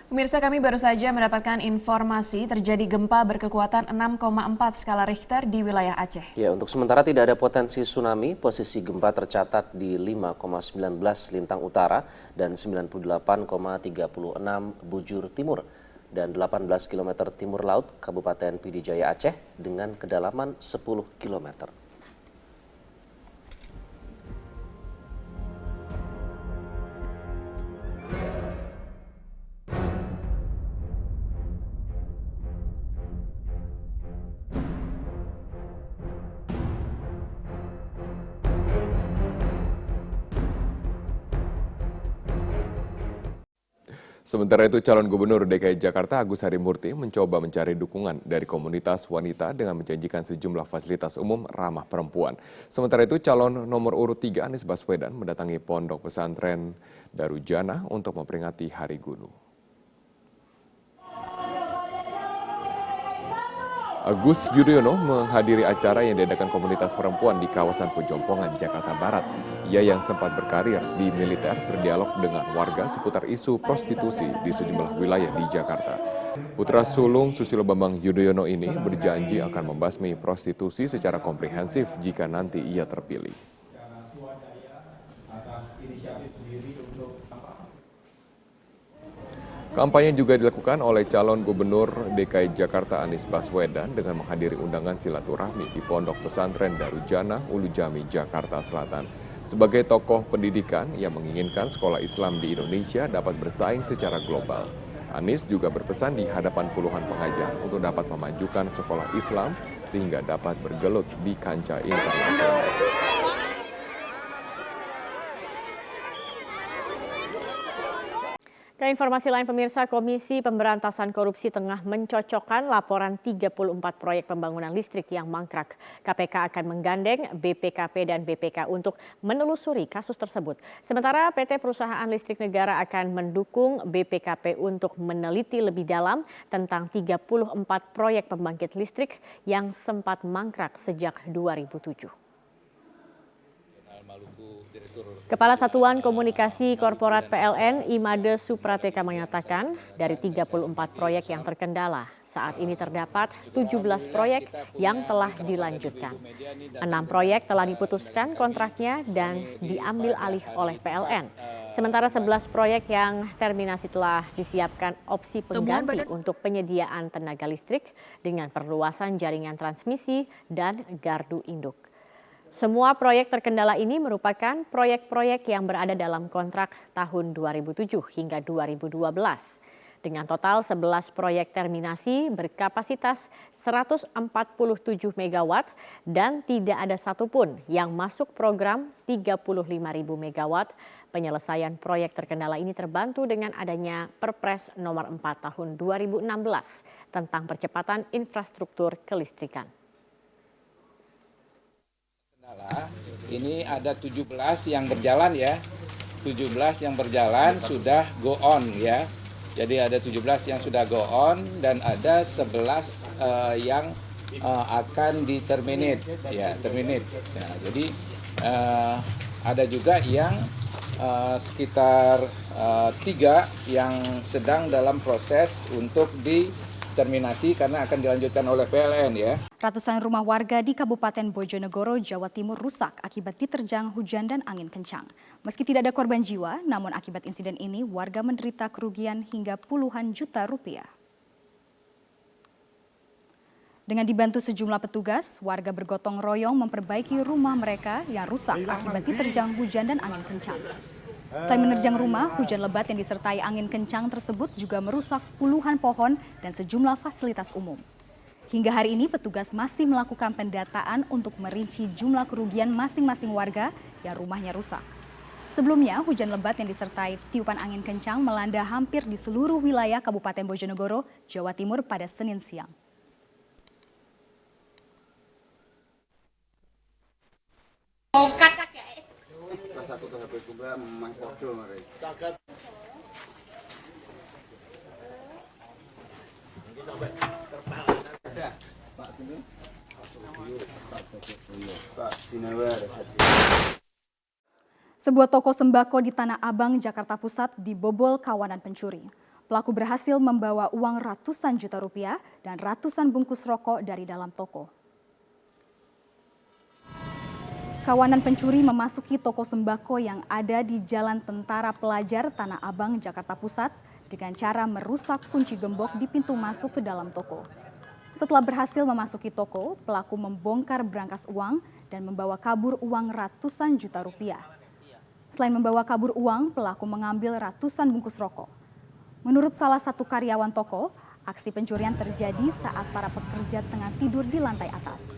Pemirsa, kami baru saja mendapatkan informasi terjadi gempa berkekuatan 6,4 skala Richter di wilayah Aceh. Ya, untuk sementara tidak ada potensi tsunami. Posisi gempa tercatat di 5,19 lintang utara dan 98,36 bujur timur dan 18 km timur laut Kabupaten Pidi Jaya Aceh dengan kedalaman 10 km. Sementara itu, calon gubernur DKI Jakarta Agus Harimurti mencoba mencari dukungan dari komunitas wanita dengan menjanjikan sejumlah fasilitas umum ramah perempuan. Sementara itu, calon nomor urut 3 Anies Baswedan mendatangi Pondok Pesantren Darujana untuk memperingati Hari Guru. Agus Yudhoyono menghadiri acara yang diadakan komunitas perempuan di kawasan Pejompongan, Jakarta Barat. Ia yang sempat berkarir di militer berdialog dengan warga seputar isu prostitusi di sejumlah wilayah di Jakarta. Putra sulung Susilo Bambang Yudhoyono ini berjanji akan membasmi prostitusi secara komprehensif jika nanti ia terpilih. Kampanye juga dilakukan oleh calon gubernur DKI Jakarta Anies Baswedan dengan menghadiri undangan silaturahmi di Pondok Pesantren Darujana, Ulu Jami, Jakarta Selatan. Sebagai tokoh pendidikan yang menginginkan sekolah Islam di Indonesia dapat bersaing secara global. Anies juga berpesan di hadapan puluhan pengajar untuk dapat memajukan sekolah Islam sehingga dapat bergelut di kancah internasional. Ke informasi lain, pemirsa, Komisi Pemberantasan Korupsi tengah mencocokkan laporan 34 proyek pembangunan listrik yang mangkrak. KPK akan menggandeng BPKP dan BPK untuk menelusuri kasus tersebut. Sementara PT Perusahaan Listrik Negara akan mendukung BPKP untuk meneliti lebih dalam tentang 34 proyek pembangkit listrik yang sempat mangkrak sejak 2007. Kepala Satuan Komunikasi Korporat PLN Imade Suprateka mengatakan dari 34 proyek yang terkendala, saat ini terdapat 17 proyek yang telah dilanjutkan. 6 proyek telah diputuskan kontraknya dan diambil alih oleh PLN. Sementara 11 proyek yang terminasi telah disiapkan opsi pengganti untuk penyediaan tenaga listrik dengan perluasan jaringan transmisi dan gardu induk. Semua proyek terkendala ini merupakan proyek-proyek yang berada dalam kontrak tahun 2007 hingga 2012. Dengan total 11 proyek terminasi berkapasitas 147 MW dan tidak ada satupun yang masuk program 35.000 MW. Penyelesaian proyek terkendala ini terbantu dengan adanya Perpres nomor 4 tahun 2016 tentang percepatan infrastruktur kelistrikan. Ini ada 17 yang berjalan ya, 17 yang berjalan sudah go on ya. Jadi ada 17 yang sudah go on dan ada 11 yang akan di-terminate ya, terminate. Ya, jadi ada juga yang sekitar 3 yang sedang dalam proses untuk terminasi karena akan dilanjutkan oleh PLN ya. Ratusan rumah warga di Kabupaten Bojonegoro, Jawa Timur rusak akibat diterjang hujan dan angin kencang. Meski tidak ada korban jiwa, namun akibat insiden ini warga menderita kerugian hingga puluhan juta rupiah. Dengan dibantu sejumlah petugas, warga bergotong royong memperbaiki rumah mereka yang rusak akibat diterjang hujan dan angin kencang. Selain menerjang rumah, hujan lebat yang disertai angin kencang tersebut juga merusak puluhan pohon dan sejumlah fasilitas umum. Hingga hari ini petugas masih melakukan pendataan untuk merinci jumlah kerugian masing-masing warga yang rumahnya rusak. Sebelumnya, hujan lebat yang disertai tiupan angin kencang melanda hampir di seluruh wilayah Kabupaten Bojonegoro, Jawa Timur pada Senin siang. Sebuah toko sembako di Tanah Abang, Jakarta Pusat dibobol kawanan pencuri. pelaku berhasil membawa uang ratusan juta rupiah dan ratusan bungkus rokok dari dalam toko. Kawanan pencuri memasuki toko sembako yang ada di Jalan Tentara Pelajar, Tanah Abang, Jakarta Pusat dengan cara merusak kunci gembok di pintu masuk ke dalam toko. Setelah berhasil memasuki toko, pelaku membongkar berangkas uang dan membawa kabur uang ratusan juta rupiah. Selain membawa kabur uang, pelaku mengambil ratusan bungkus rokok. Menurut salah satu karyawan toko, aksi pencurian terjadi saat para pekerja tengah tidur di lantai atas.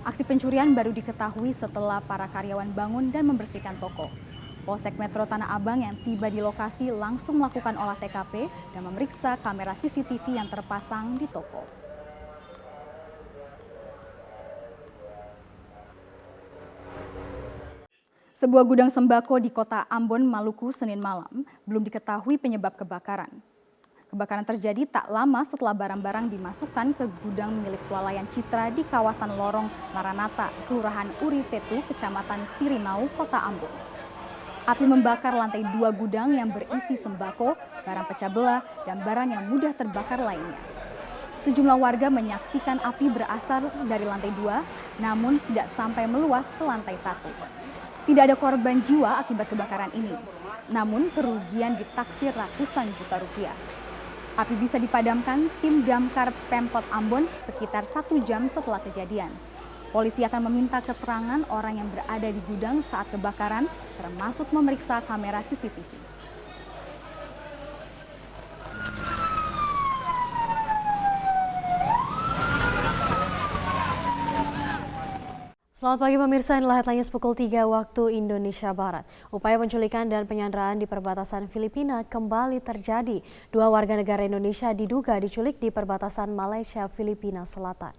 Aksi pencurian baru diketahui setelah para karyawan bangun dan membersihkan toko. Polsek Metro Tanah Abang yang tiba di lokasi langsung melakukan olah TKP dan memeriksa kamera CCTV yang terpasang di toko. Sebuah gudang sembako di kota Ambon, Maluku, Senin malam belum diketahui penyebab kebakaran. Kebakaran terjadi tak lama setelah barang-barang dimasukkan ke gudang milik swalayan Citra di kawasan Lorong Maranata, Kelurahan Uritetu, Kecamatan Sirimau, Kota Ambon. Api membakar lantai 2 gudang yang berisi sembako, barang pecah belah, dan barang yang mudah terbakar lainnya. Sejumlah warga menyaksikan api berasal dari lantai 2, namun tidak sampai meluas ke lantai 1. Tidak ada korban jiwa akibat kebakaran ini, namun kerugian ditaksir ratusan juta rupiah. Api bisa dipadamkan tim damkar Pemkot Ambon sekitar 1 jam setelah kejadian. Polisi akan meminta keterangan orang yang berada di gudang saat kebakaran, termasuk memeriksa kamera CCTV. Selamat pagi pemirsa, inilah headline news pukul 3 waktu Indonesia Barat. Upaya penculikan dan penyanderaan di perbatasan Filipina kembali terjadi. 2 warga negara Indonesia diduga diculik di perbatasan Malaysia-Filipina Selatan.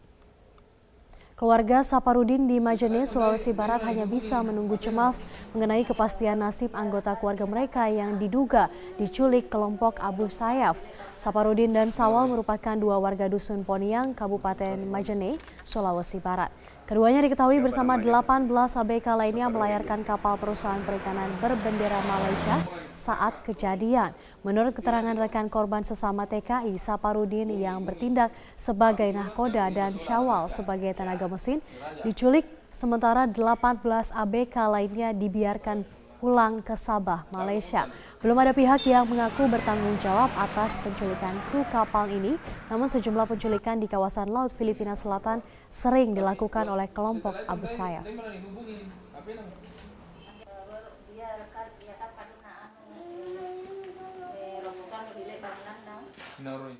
Keluarga Saparudin di Majene, Sulawesi Barat hanya bisa menunggu cemas mengenai kepastian nasib anggota keluarga mereka yang diduga diculik kelompok Abu Sayyaf. Saparudin dan Sawal merupakan 2 warga dusun Poniang, Kabupaten Majene, Sulawesi Barat. Keduanya diketahui bersama 18 ABK lainnya melayarkan kapal perusahaan perikanan berbendera Malaysia saat kejadian. Menurut keterangan rekan korban sesama TKI, Saparudin yang bertindak sebagai nahkoda dan Syawal sebagai tenaga mesin diculik, sementara 18 ABK lainnya dibiarkan pulang ke Sabah, Malaysia. Belum ada pihak yang mengaku bertanggung jawab atas penculikan kru kapal ini, namun sejumlah penculikan di kawasan Laut Filipina Selatan sering dilakukan oleh kelompok Abu Sayyaf.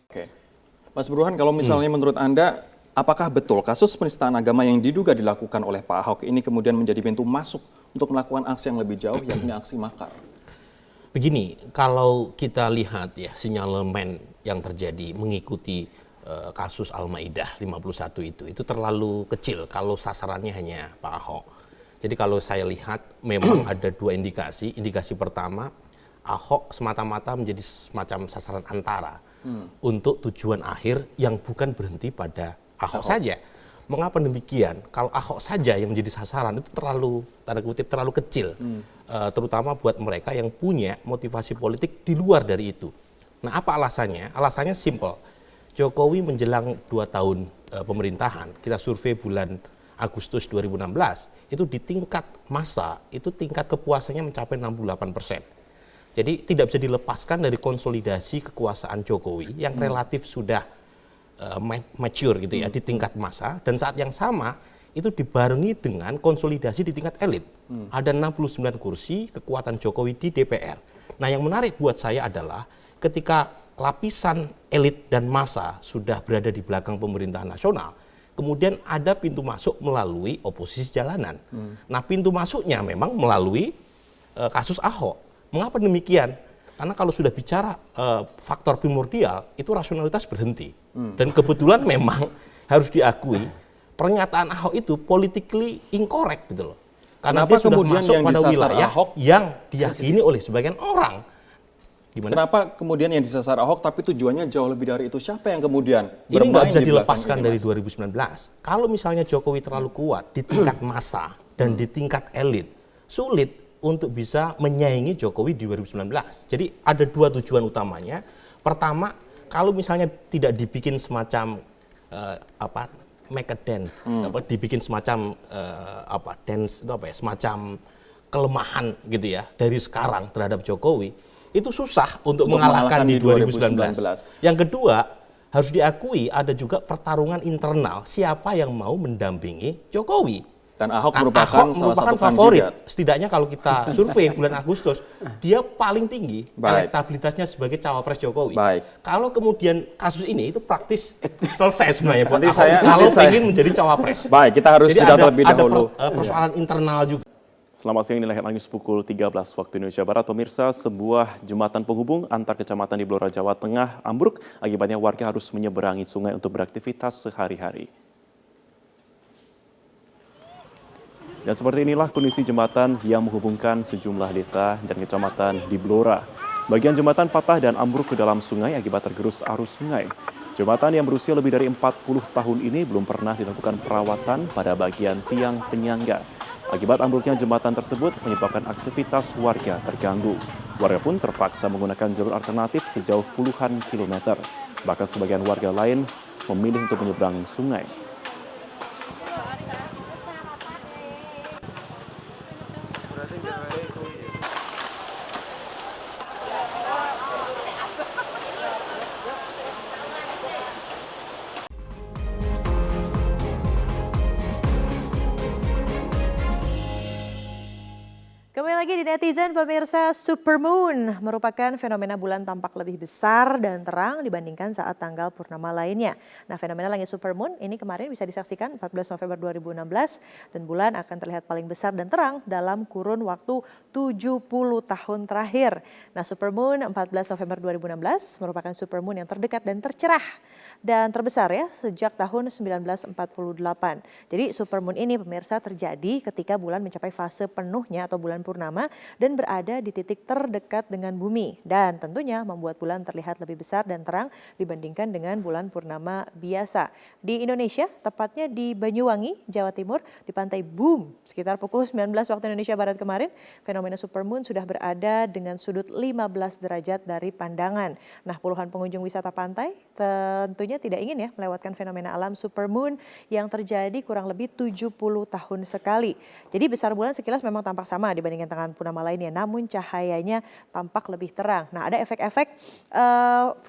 Oke, Mas Burhan, kalau misalnya menurut Anda, apakah betul kasus penistaan agama yang diduga dilakukan oleh Pak Ahok ini kemudian menjadi pintu masuk untuk melakukan aksi yang lebih jauh, yakni aksi makar? Begini, kalau kita lihat ya sinyalemen yang terjadi mengikuti kasus Al-Maidah 51 itu terlalu kecil kalau sasarannya hanya Pak Ahok. Jadi kalau saya lihat memang ada 2 indikasi. Indikasi pertama, Ahok semata-mata menjadi semacam sasaran antara untuk tujuan akhir yang bukan berhenti pada Ahok saja. Mengapa demikian? Kalau Ahok saja yang menjadi sasaran itu terlalu, tanda kutip, terlalu kecil. Terutama buat mereka yang punya motivasi politik di luar dari itu. Nah, apa alasannya? Alasannya simple. Jokowi menjelang 2 tahun pemerintahan, kita survei bulan Agustus 2016, itu di tingkat massa, itu tingkat kepuasannya mencapai 68%. Jadi tidak bisa dilepaskan dari konsolidasi kekuasaan Jokowi yang relatif sudah mature gitu ya di tingkat massa, dan saat yang sama itu dibarengi dengan konsolidasi di tingkat elit. Ada 69 kursi kekuatan Jokowi di DPR. Nah, yang menarik buat saya adalah ketika lapisan elit dan massa sudah berada di belakang pemerintahan nasional, kemudian ada pintu masuk melalui oposisi jalanan. Nah, pintu masuknya memang melalui kasus Ahok. Mengapa demikian? Karena kalau sudah bicara faktor primordial, itu rasionalitas berhenti. Dan kebetulan memang harus diakui, pernyataan Ahok itu politically incorrect gitu loh. Karena dia sudah masuk pada wilayah Ahok yang diyakini oleh sebagian orang. Gimana? Kenapa kemudian yang disasar Ahok tapi tujuannya jauh lebih dari itu? Siapa yang kemudian ini nggak bisa dilepaskan dari 2019. Kalau misalnya Jokowi terlalu kuat di tingkat massa dan di tingkat elit, sulit untuk bisa menyaingi Jokowi di 2019. Jadi ada 2 tujuan utamanya. Pertama, kalau misalnya tidak dibikin semacam make a dance, dibikin semacam dance itu semacam kelemahan gitu ya dari sekarang terhadap Jokowi, itu susah untuk mengalahkan di 2019. Yang kedua, harus diakui ada juga pertarungan internal siapa yang mau mendampingi Jokowi. Dan Ahok merupakan salah satu favorit. kandidat. Setidaknya kalau kita survei bulan Agustus, dia paling tinggi elektabilitasnya sebagai cawapres Jokowi. Kalau kemudian kasus ini itu praktis selesai sebenarnya buat Ahok kalau ingin menjadi cawapres. Baik, kita harus jeda terlebih dahulu. Ada persoalan internal juga. Selamat siang, inilah headline news pukul 13 waktu Indonesia Barat. Pemirsa, sebuah jembatan penghubung antar kecamatan di Blora, Jawa Tengah ambruk. Akibatnya warga harus menyeberangi sungai untuk beraktivitas sehari-hari. Dan seperti inilah kondisi jembatan yang menghubungkan sejumlah desa dan kecamatan di Blora. Bagian jembatan patah dan ambruk ke dalam sungai akibat tergerus arus sungai. Jembatan yang berusia lebih dari 40 tahun ini belum pernah dilakukan perawatan pada bagian tiang penyangga. Akibat ambruknya jembatan tersebut menyebabkan aktivitas warga terganggu. Warga pun terpaksa menggunakan jalur alternatif sejauh puluhan kilometer. Bahkan sebagian warga lain memilih untuk menyeberang sungai. Kembali lagi di netizen, pemirsa. Supermoon merupakan fenomena bulan tampak lebih besar dan terang dibandingkan saat tanggal purnama lainnya. Nah, fenomena langit supermoon ini kemarin bisa disaksikan 14 November 2016 dan bulan akan terlihat paling besar dan terang dalam kurun waktu 70 tahun terakhir. Nah, supermoon 14 November 2016 merupakan supermoon yang terdekat dan tercerah dan terbesar ya sejak tahun 1948. Jadi supermoon ini pemirsa terjadi ketika bulan mencapai fase penuhnya atau bulan purnama dan berada di titik terdekat dengan bumi dan tentunya membuat bulan terlihat lebih besar dan terang dibandingkan dengan bulan purnama biasa. Di Indonesia, tepatnya di Banyuwangi, Jawa Timur, di Pantai Boom, sekitar pukul 19 waktu Indonesia Barat kemarin, fenomena supermoon sudah berada dengan sudut 15 derajat dari pandangan. Nah, puluhan pengunjung wisata pantai tentunya tidak ingin ya melewatkan fenomena alam supermoon yang terjadi kurang lebih 70 tahun sekali. Jadi besar bulan sekilas memang tampak sama dibandingkan dengan purnama lainnya, namun cahayanya tampak lebih terang. Nah, ada efek-efek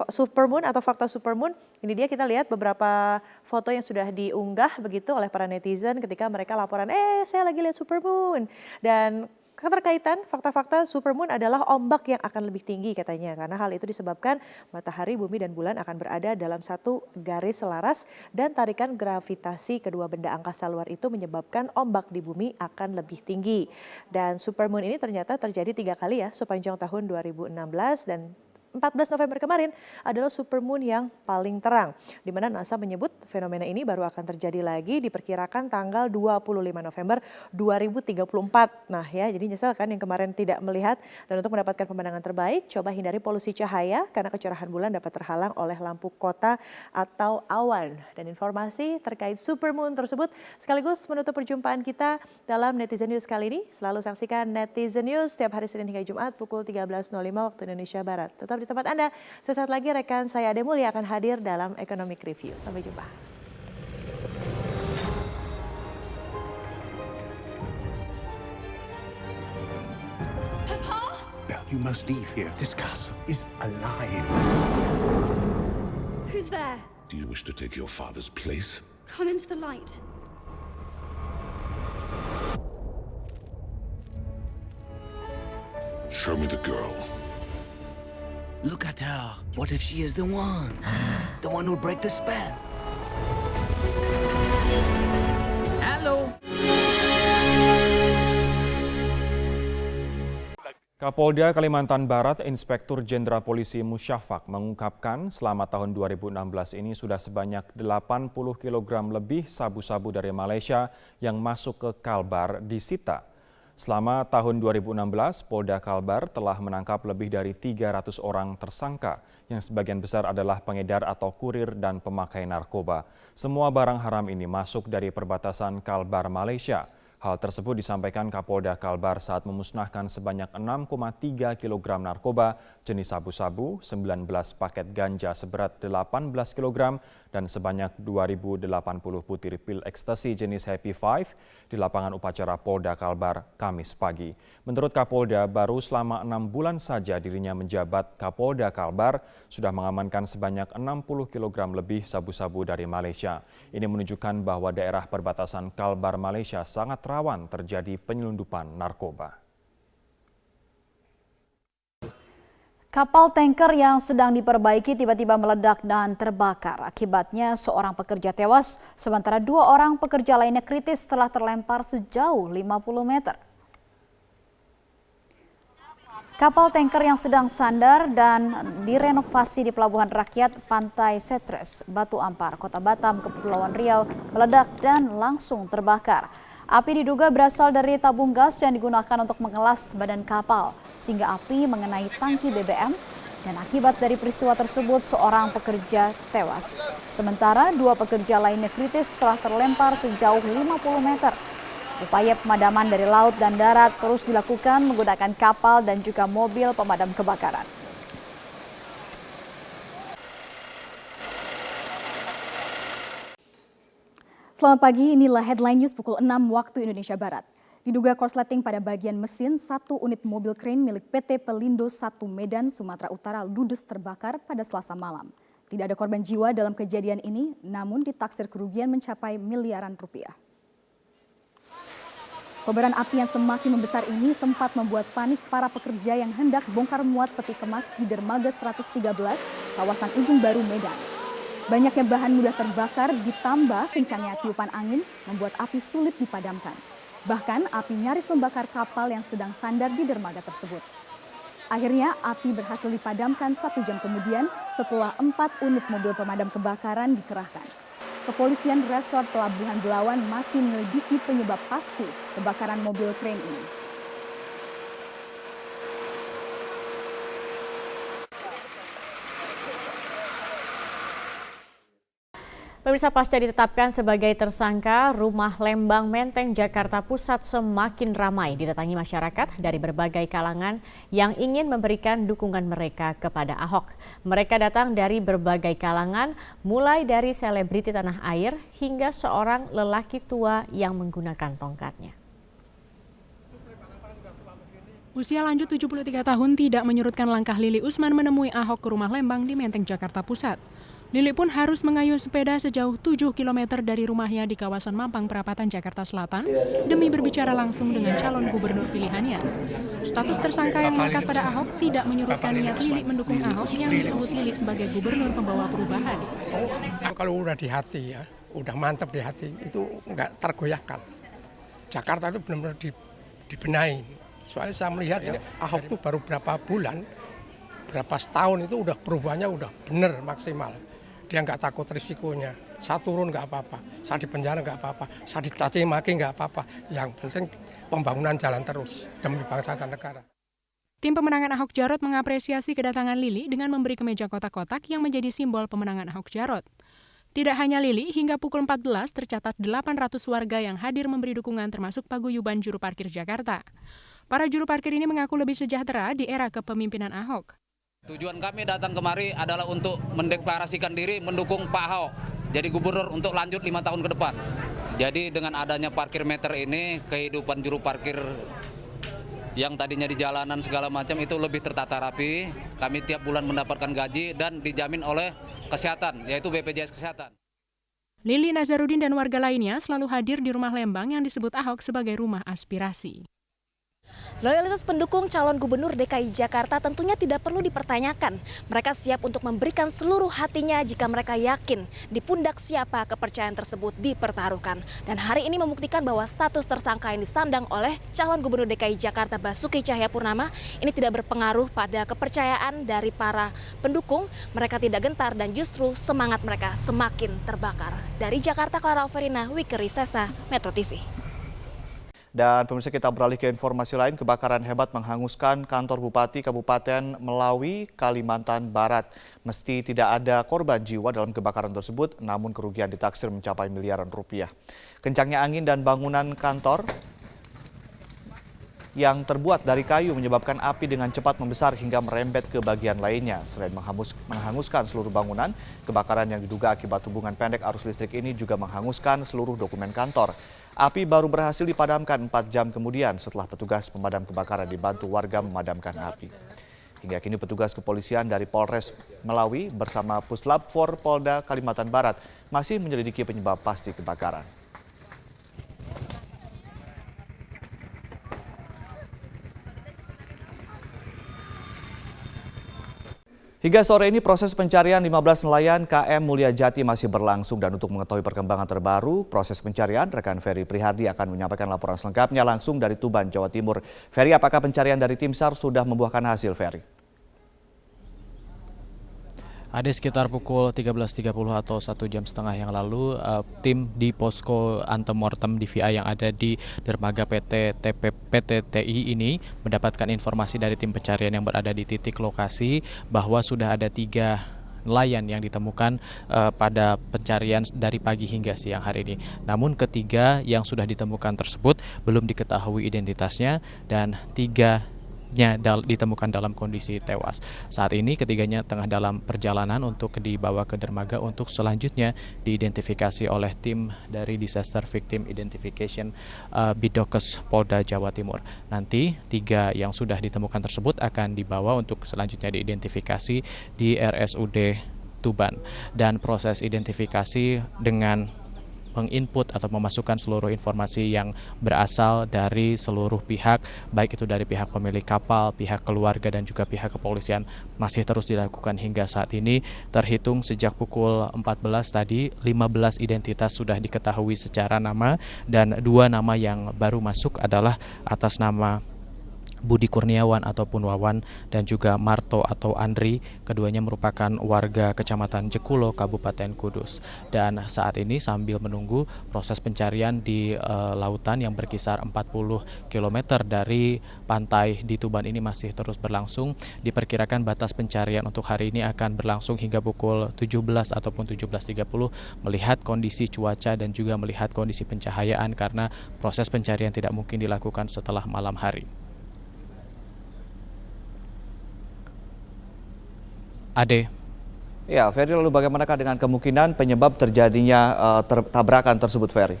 supermoon atau fakta supermoon. Ini dia, kita lihat beberapa foto yang sudah diunggah begitu oleh para netizen ketika mereka laporan, saya lagi lihat supermoon. Dan keterkaitan fakta-fakta supermoon adalah ombak yang akan lebih tinggi katanya. Karena hal itu disebabkan matahari, bumi, dan bulan akan berada dalam satu garis selaras dan tarikan gravitasi kedua benda angkasa luar itu menyebabkan ombak di bumi akan lebih tinggi. Dan supermoon ini ternyata terjadi 3 kali ya sepanjang tahun 2016 dan 14 November kemarin adalah supermoon yang paling terang, di mana NASA menyebut fenomena ini baru akan terjadi lagi diperkirakan tanggal 25 November 2034. Nah ya, jadi nyesel kan yang kemarin tidak melihat. Dan untuk mendapatkan pemandangan terbaik, coba hindari polusi cahaya karena kecerahan bulan dapat terhalang oleh lampu kota atau awan. Dan informasi terkait supermoon tersebut sekaligus menutup perjumpaan kita dalam Netizen News kali ini. Selalu saksikan Netizen News setiap hari Senin hingga Jumat pukul 13.05 waktu Indonesia Barat. Tetap di tempat Anda. Sesaat lagi rekan saya Ade Mulia akan hadir dalam Economic Review. Sampai jumpa. Papa? No, you must leave here. This castle is alive. Who's there? Do you wish to take your father's place? Come into the light. Show me the girl. Look at her. What if she is the one? The one who'll break the spell? Hello. Kapolda Kalimantan Barat, Inspektur Jenderal Polisi Musyafak mengungkapkan selama tahun 2016 ini sudah sebanyak 80 kg lebih sabu-sabu dari Malaysia yang masuk ke Kalbar disita. Selama tahun 2016, Polda Kalbar telah menangkap lebih dari 300 orang tersangka yang sebagian besar adalah pengedar atau kurir dan pemakai narkoba. Semua barang haram ini masuk dari perbatasan Kalbar, Malaysia. Hal tersebut disampaikan Kapolda Kalbar saat memusnahkan sebanyak 6,3 kg narkoba jenis sabu-sabu, 19 paket ganja seberat 18 kg, dan sebanyak 2.080 butir pil ekstasi jenis Happy Five di lapangan upacara Polda Kalbar Kamis pagi. Menurut Kapolda, baru selama 6 bulan saja dirinya menjabat Kapolda Kalbar sudah mengamankan sebanyak 60 kg lebih sabu-sabu dari Malaysia. Ini menunjukkan bahwa daerah perbatasan Kalbar Malaysia sangat rawan terjadi penyelundupan narkoba. Kapal tanker yang sedang diperbaiki tiba-tiba meledak dan terbakar. Akibatnya seorang pekerja tewas, sementara 2 orang pekerja lainnya kritis setelah terlempar sejauh 50 meter. Kapal tanker yang sedang sandar dan direnovasi di Pelabuhan Rakyat Pantai Setres, Batu Ampar, Kota Batam, Kepulauan Riau meledak dan langsung terbakar. Api diduga berasal dari tabung gas yang digunakan untuk mengelas badan kapal, sehingga api mengenai tangki BBM, dan akibat dari peristiwa tersebut seorang pekerja tewas. Sementara 2 pekerja lainnya kritis setelah terlempar sejauh 50 meter. Upaya pemadaman dari laut dan darat terus dilakukan menggunakan kapal dan juga mobil pemadam kebakaran. Selamat pagi, inilah headline news pukul 6 waktu Indonesia Barat. Diduga korsleting pada bagian mesin, 1 unit mobil krain milik PT Pelindo 1 Medan, Sumatera Utara ludes terbakar pada Selasa malam. Tidak ada korban jiwa dalam kejadian ini, namun ditaksir kerugian mencapai miliaran rupiah. Kobaran api yang semakin membesar ini sempat membuat panik para pekerja yang hendak bongkar muat peti kemas di dermaga 113, kawasan Ujung Baru, Medan. Banyaknya bahan mudah terbakar ditambah kencangnya tiupan angin membuat api sulit dipadamkan. Bahkan api nyaris membakar kapal yang sedang sandar di dermaga tersebut. Akhirnya api berhasil dipadamkan 1 jam kemudian setelah 4 unit mobil pemadam kebakaran dikerahkan. Kepolisian Resort Pelabuhan Belawan masih menyelidiki penyebab pasti kebakaran mobil krain ini. Pemirsa, pasca ditetapkan sebagai tersangka, Rumah Lembang Menteng Jakarta Pusat semakin ramai didatangi masyarakat dari berbagai kalangan yang ingin memberikan dukungan mereka kepada Ahok. Mereka datang dari berbagai kalangan, mulai dari selebriti tanah air hingga seorang lelaki tua yang menggunakan tongkatnya. Usia lanjut 73 tahun tidak menyurutkan langkah Lili Usman menemui Ahok ke Rumah Lembang di Menteng Jakarta Pusat. Lili pun harus mengayuh sepeda sejauh 7 km dari rumahnya di kawasan Mampang Perapatan, Jakarta Selatan demi berbicara langsung dengan calon gubernur pilihannya. Status tersangka yang melekat pada Ahok tidak menyurutkan niat Lili mendukung Ahok yang disebut Lili sebagai gubernur pembawa perubahan. Kalau udah di hati ya, udah mantap di hati, itu nggak tergoyahkan. Jakarta itu benar-benar dibenahi. Soalnya saya melihat ya, Ahok itu baru berapa bulan, berapa setahun itu udah perubahannya udah benar maksimal. Dia nggak takut risikonya, saya turun nggak apa-apa, saya di penjara nggak apa-apa, saya dicaci maki nggak apa-apa. Yang penting pembangunan jalan terus demi bangsa dan negara. Tim pemenangan Ahok Jarot mengapresiasi kedatangan Lili dengan memberi kemeja kotak-kotak yang menjadi simbol pemenangan Ahok Jarot. Tidak hanya Lili, hingga pukul 14 tercatat 800 warga yang hadir memberi dukungan termasuk paguyuban juru parkir Jakarta. Para juru parkir ini mengaku lebih sejahtera di era kepemimpinan Ahok. Tujuan kami datang kemari adalah untuk mendeklarasikan diri mendukung Pak Ahok jadi gubernur untuk lanjut 5 tahun ke depan. Jadi dengan adanya parkir meter ini, kehidupan juru parkir yang tadinya di jalanan segala macam itu lebih tertata rapi. Kami tiap bulan mendapatkan gaji dan dijamin oleh kesehatan, yaitu BPJS Kesehatan. Lili Nazarudin dan warga lainnya selalu hadir di Rumah Lembang yang disebut Ahok sebagai rumah aspirasi. Loyalitas pendukung calon gubernur DKI Jakarta tentunya tidak perlu dipertanyakan. Mereka siap untuk memberikan seluruh hatinya jika mereka yakin di pundak siapa kepercayaan tersebut dipertaruhkan. Dan hari ini membuktikan bahwa status tersangka yang disandang oleh calon gubernur DKI Jakarta Basuki Cahayapurnama ini tidak berpengaruh pada kepercayaan dari para pendukung. Mereka tidak gentar dan justru semangat mereka semakin terbakar. Dari Jakarta, Clara Alverina, Wikeri Sesa, Metro TV. Dan pemirsa, kita beralih ke informasi lain. Kebakaran hebat menghanguskan kantor Bupati Kabupaten Melawi, Kalimantan Barat. Meski tidak ada korban jiwa dalam kebakaran tersebut, namun kerugian ditaksir mencapai miliaran rupiah. Kencangnya angin dan bangunan kantor yang terbuat dari kayu menyebabkan api dengan cepat membesar hingga merembet ke bagian lainnya. Selain menghanguskan seluruh bangunan, kebakaran yang diduga akibat hubungan pendek arus listrik ini juga menghanguskan seluruh dokumen kantor. Api baru berhasil dipadamkan 4 jam kemudian setelah petugas pemadam kebakaran dibantu warga memadamkan api. Hingga kini petugas kepolisian dari Polres Melawi bersama Puslap 4 Polda Kalimantan Barat masih menyelidiki penyebab pasti kebakaran. Hingga sore ini proses pencarian 15 nelayan KM Mulia Jati masih berlangsung, dan untuk mengetahui perkembangan terbaru proses pencarian, rekan Ferry Prihardi akan menyampaikan laporan selengkapnya langsung dari Tuban, Jawa Timur. Ferry, apakah pencarian dari tim SAR sudah membuahkan hasil, Ferry? Ada sekitar pukul 13.30 atau 1 jam setengah yang lalu, tim di posko antemortem DVI yang ada di dermaga PT TI ini mendapatkan informasi dari tim pencarian yang berada di titik lokasi bahwa sudah ada 3 nelayan yang ditemukan pada pencarian dari pagi hingga siang hari ini. Namun ketiga yang sudah ditemukan tersebut belum diketahui identitasnya dan 3 ditemukan dalam kondisi tewas. Saat ini ketiganya tengah dalam perjalanan untuk dibawa ke dermaga untuk selanjutnya diidentifikasi oleh tim dari Disaster Victim Identification Bidokes Polda Jawa Timur. Nanti 3 yang sudah ditemukan tersebut akan dibawa untuk selanjutnya diidentifikasi di RSUD Tuban, dan proses identifikasi dengan menginput atau memasukkan seluruh informasi yang berasal dari seluruh pihak, baik itu dari pihak pemilik kapal, pihak keluarga, dan juga pihak kepolisian, masih terus dilakukan hingga saat ini. Terhitung sejak pukul 14 tadi, 15 identitas sudah diketahui secara nama, dan 2 nama yang baru masuk adalah atas nama Budi Kurniawan ataupun Wawan dan juga Marto atau Andri. Keduanya merupakan warga Kecamatan Jekulo, Kabupaten Kudus. Dan saat ini sambil menunggu proses pencarian di lautan yang berkisar 40 km dari pantai di Tuban ini masih terus berlangsung. Diperkirakan batas pencarian untuk hari ini akan berlangsung hingga pukul 17 ataupun 17.30 melihat kondisi cuaca dan juga melihat kondisi pencahayaan, karena proses pencarian tidak mungkin dilakukan setelah malam hari. Ade. Ya, Ferry, lalu bagaimanakah dengan kemungkinan penyebab terjadinya tabrakan tersebut, Ferry?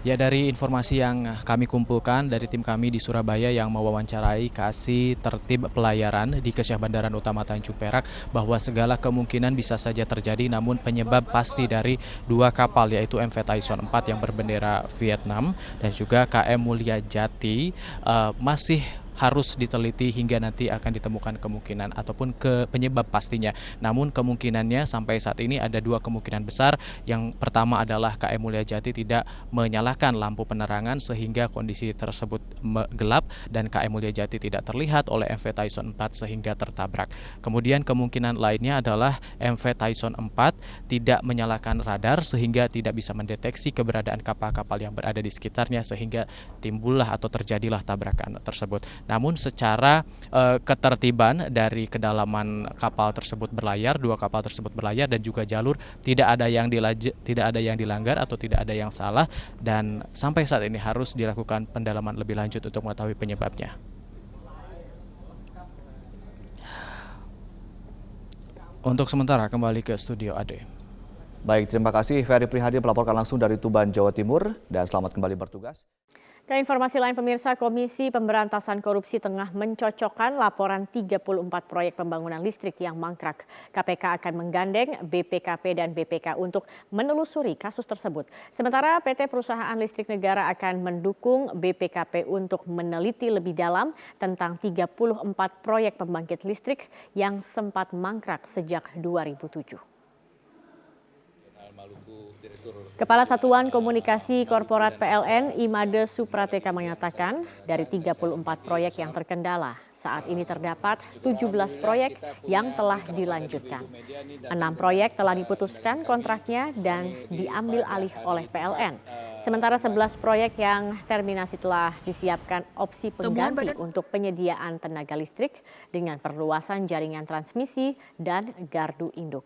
Ya, dari informasi yang kami kumpulkan dari tim kami di Surabaya yang mewawancarai Kasih Tertib Pelayaran di Kesyah Bandaran Utama Tanjung Perak, bahwa segala kemungkinan bisa saja terjadi, namun penyebab pasti dari 2 kapal yaitu MV Tyson 4 yang berbendera Vietnam dan juga KM Mulia Jati masih harus diteliti hingga nanti akan ditemukan kemungkinan ataupun penyebab pastinya. Namun kemungkinannya sampai saat ini ada 2 kemungkinan besar. Yang pertama adalah KM Mulia Jati tidak menyalakan lampu penerangan sehingga kondisi tersebut gelap, dan KM Mulia Jati tidak terlihat oleh MV Tyson 4 sehingga tertabrak. Kemudian kemungkinan lainnya adalah MV Tyson 4 tidak menyalakan radar sehingga tidak bisa mendeteksi keberadaan kapal-kapal yang berada di sekitarnya sehingga timbullah atau terjadilah tabrakan tersebut. Namun secara ketertiban dari kedalaman kapal tersebut berlayar, 2 kapal tersebut berlayar dan juga jalur tidak ada yang dilanggar atau tidak ada yang salah, dan sampai saat ini harus dilakukan pendalaman lebih lanjut untuk mengetahui penyebabnya. Untuk sementara kembali ke studio Ade. Baik, terima kasih Ferry Prihardi melaporkan langsung dari Tuban, Jawa Timur, dan selamat kembali bertugas. Ke informasi lain, pemirsa, Komisi Pemberantasan Korupsi tengah mencocokkan laporan 34 proyek pembangunan listrik yang mangkrak. KPK akan menggandeng BPKP dan BPK untuk menelusuri kasus tersebut. Sementara PT Perusahaan Listrik Negara akan mendukung BPKP untuk meneliti lebih dalam tentang 34 proyek pembangkit listrik yang sempat mangkrak sejak 2007. Kepala Satuan Komunikasi Korporat PLN Imade Suprateka mengatakan dari 34 proyek yang terkendala, saat ini terdapat 17 proyek yang telah dilanjutkan. 6 proyek telah diputuskan kontraknya dan diambil alih oleh PLN. Sementara 11 proyek yang terminasi telah disiapkan opsi pengganti untuk penyediaan tenaga listrik dengan perluasan jaringan transmisi dan gardu induk.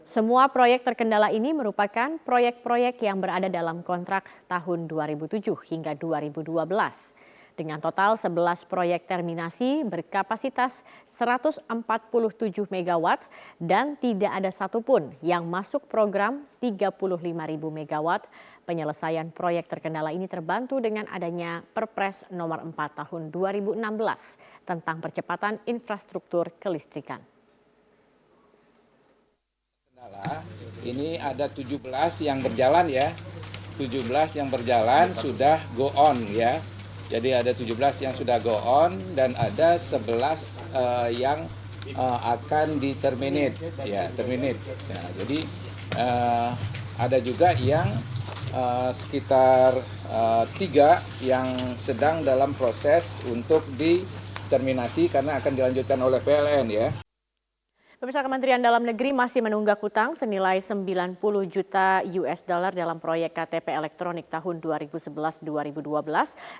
Semua proyek terkendala ini merupakan proyek-proyek yang berada dalam kontrak tahun 2007 hingga 2012. Dengan total 11 proyek terminasi berkapasitas 147 MW dan tidak ada satupun yang masuk program 35.000 MW. Penyelesaian proyek terkendala ini terbantu dengan adanya Perpres nomor 4 tahun 2016 tentang percepatan infrastruktur kelistrikan. Ini ada 17 yang berjalan ya, 17 yang berjalan sudah go on ya. Jadi ada 17 yang sudah go on dan ada 11 yang akan di-terminate ya, terminate. Ya, jadi ada juga yang sekitar 3 yang sedang dalam proses untuk diterminasi karena akan dilanjutkan oleh PLN ya. Pemirsa, Kementerian Dalam Negeri masih menunggak hutang senilai 90 juta US dollar dalam proyek KTP elektronik tahun 2011-2012.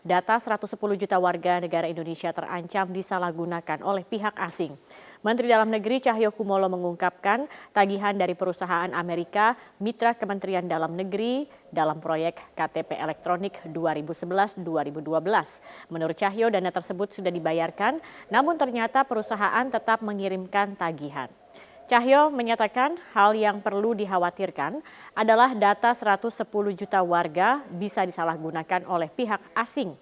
Data 110 juta warga negara Indonesia terancam disalahgunakan oleh pihak asing. Menteri Dalam Negeri Cahyokumolo mengungkapkan tagihan dari perusahaan Amerika mitra Kementerian Dalam Negeri dalam proyek KTP elektronik 2011-2012. Menurut Cahyo, dana tersebut sudah dibayarkan, namun ternyata perusahaan tetap mengirimkan tagihan. Cahyo menyatakan hal yang perlu dikhawatirkan adalah data 110 juta warga bisa disalahgunakan oleh pihak asing.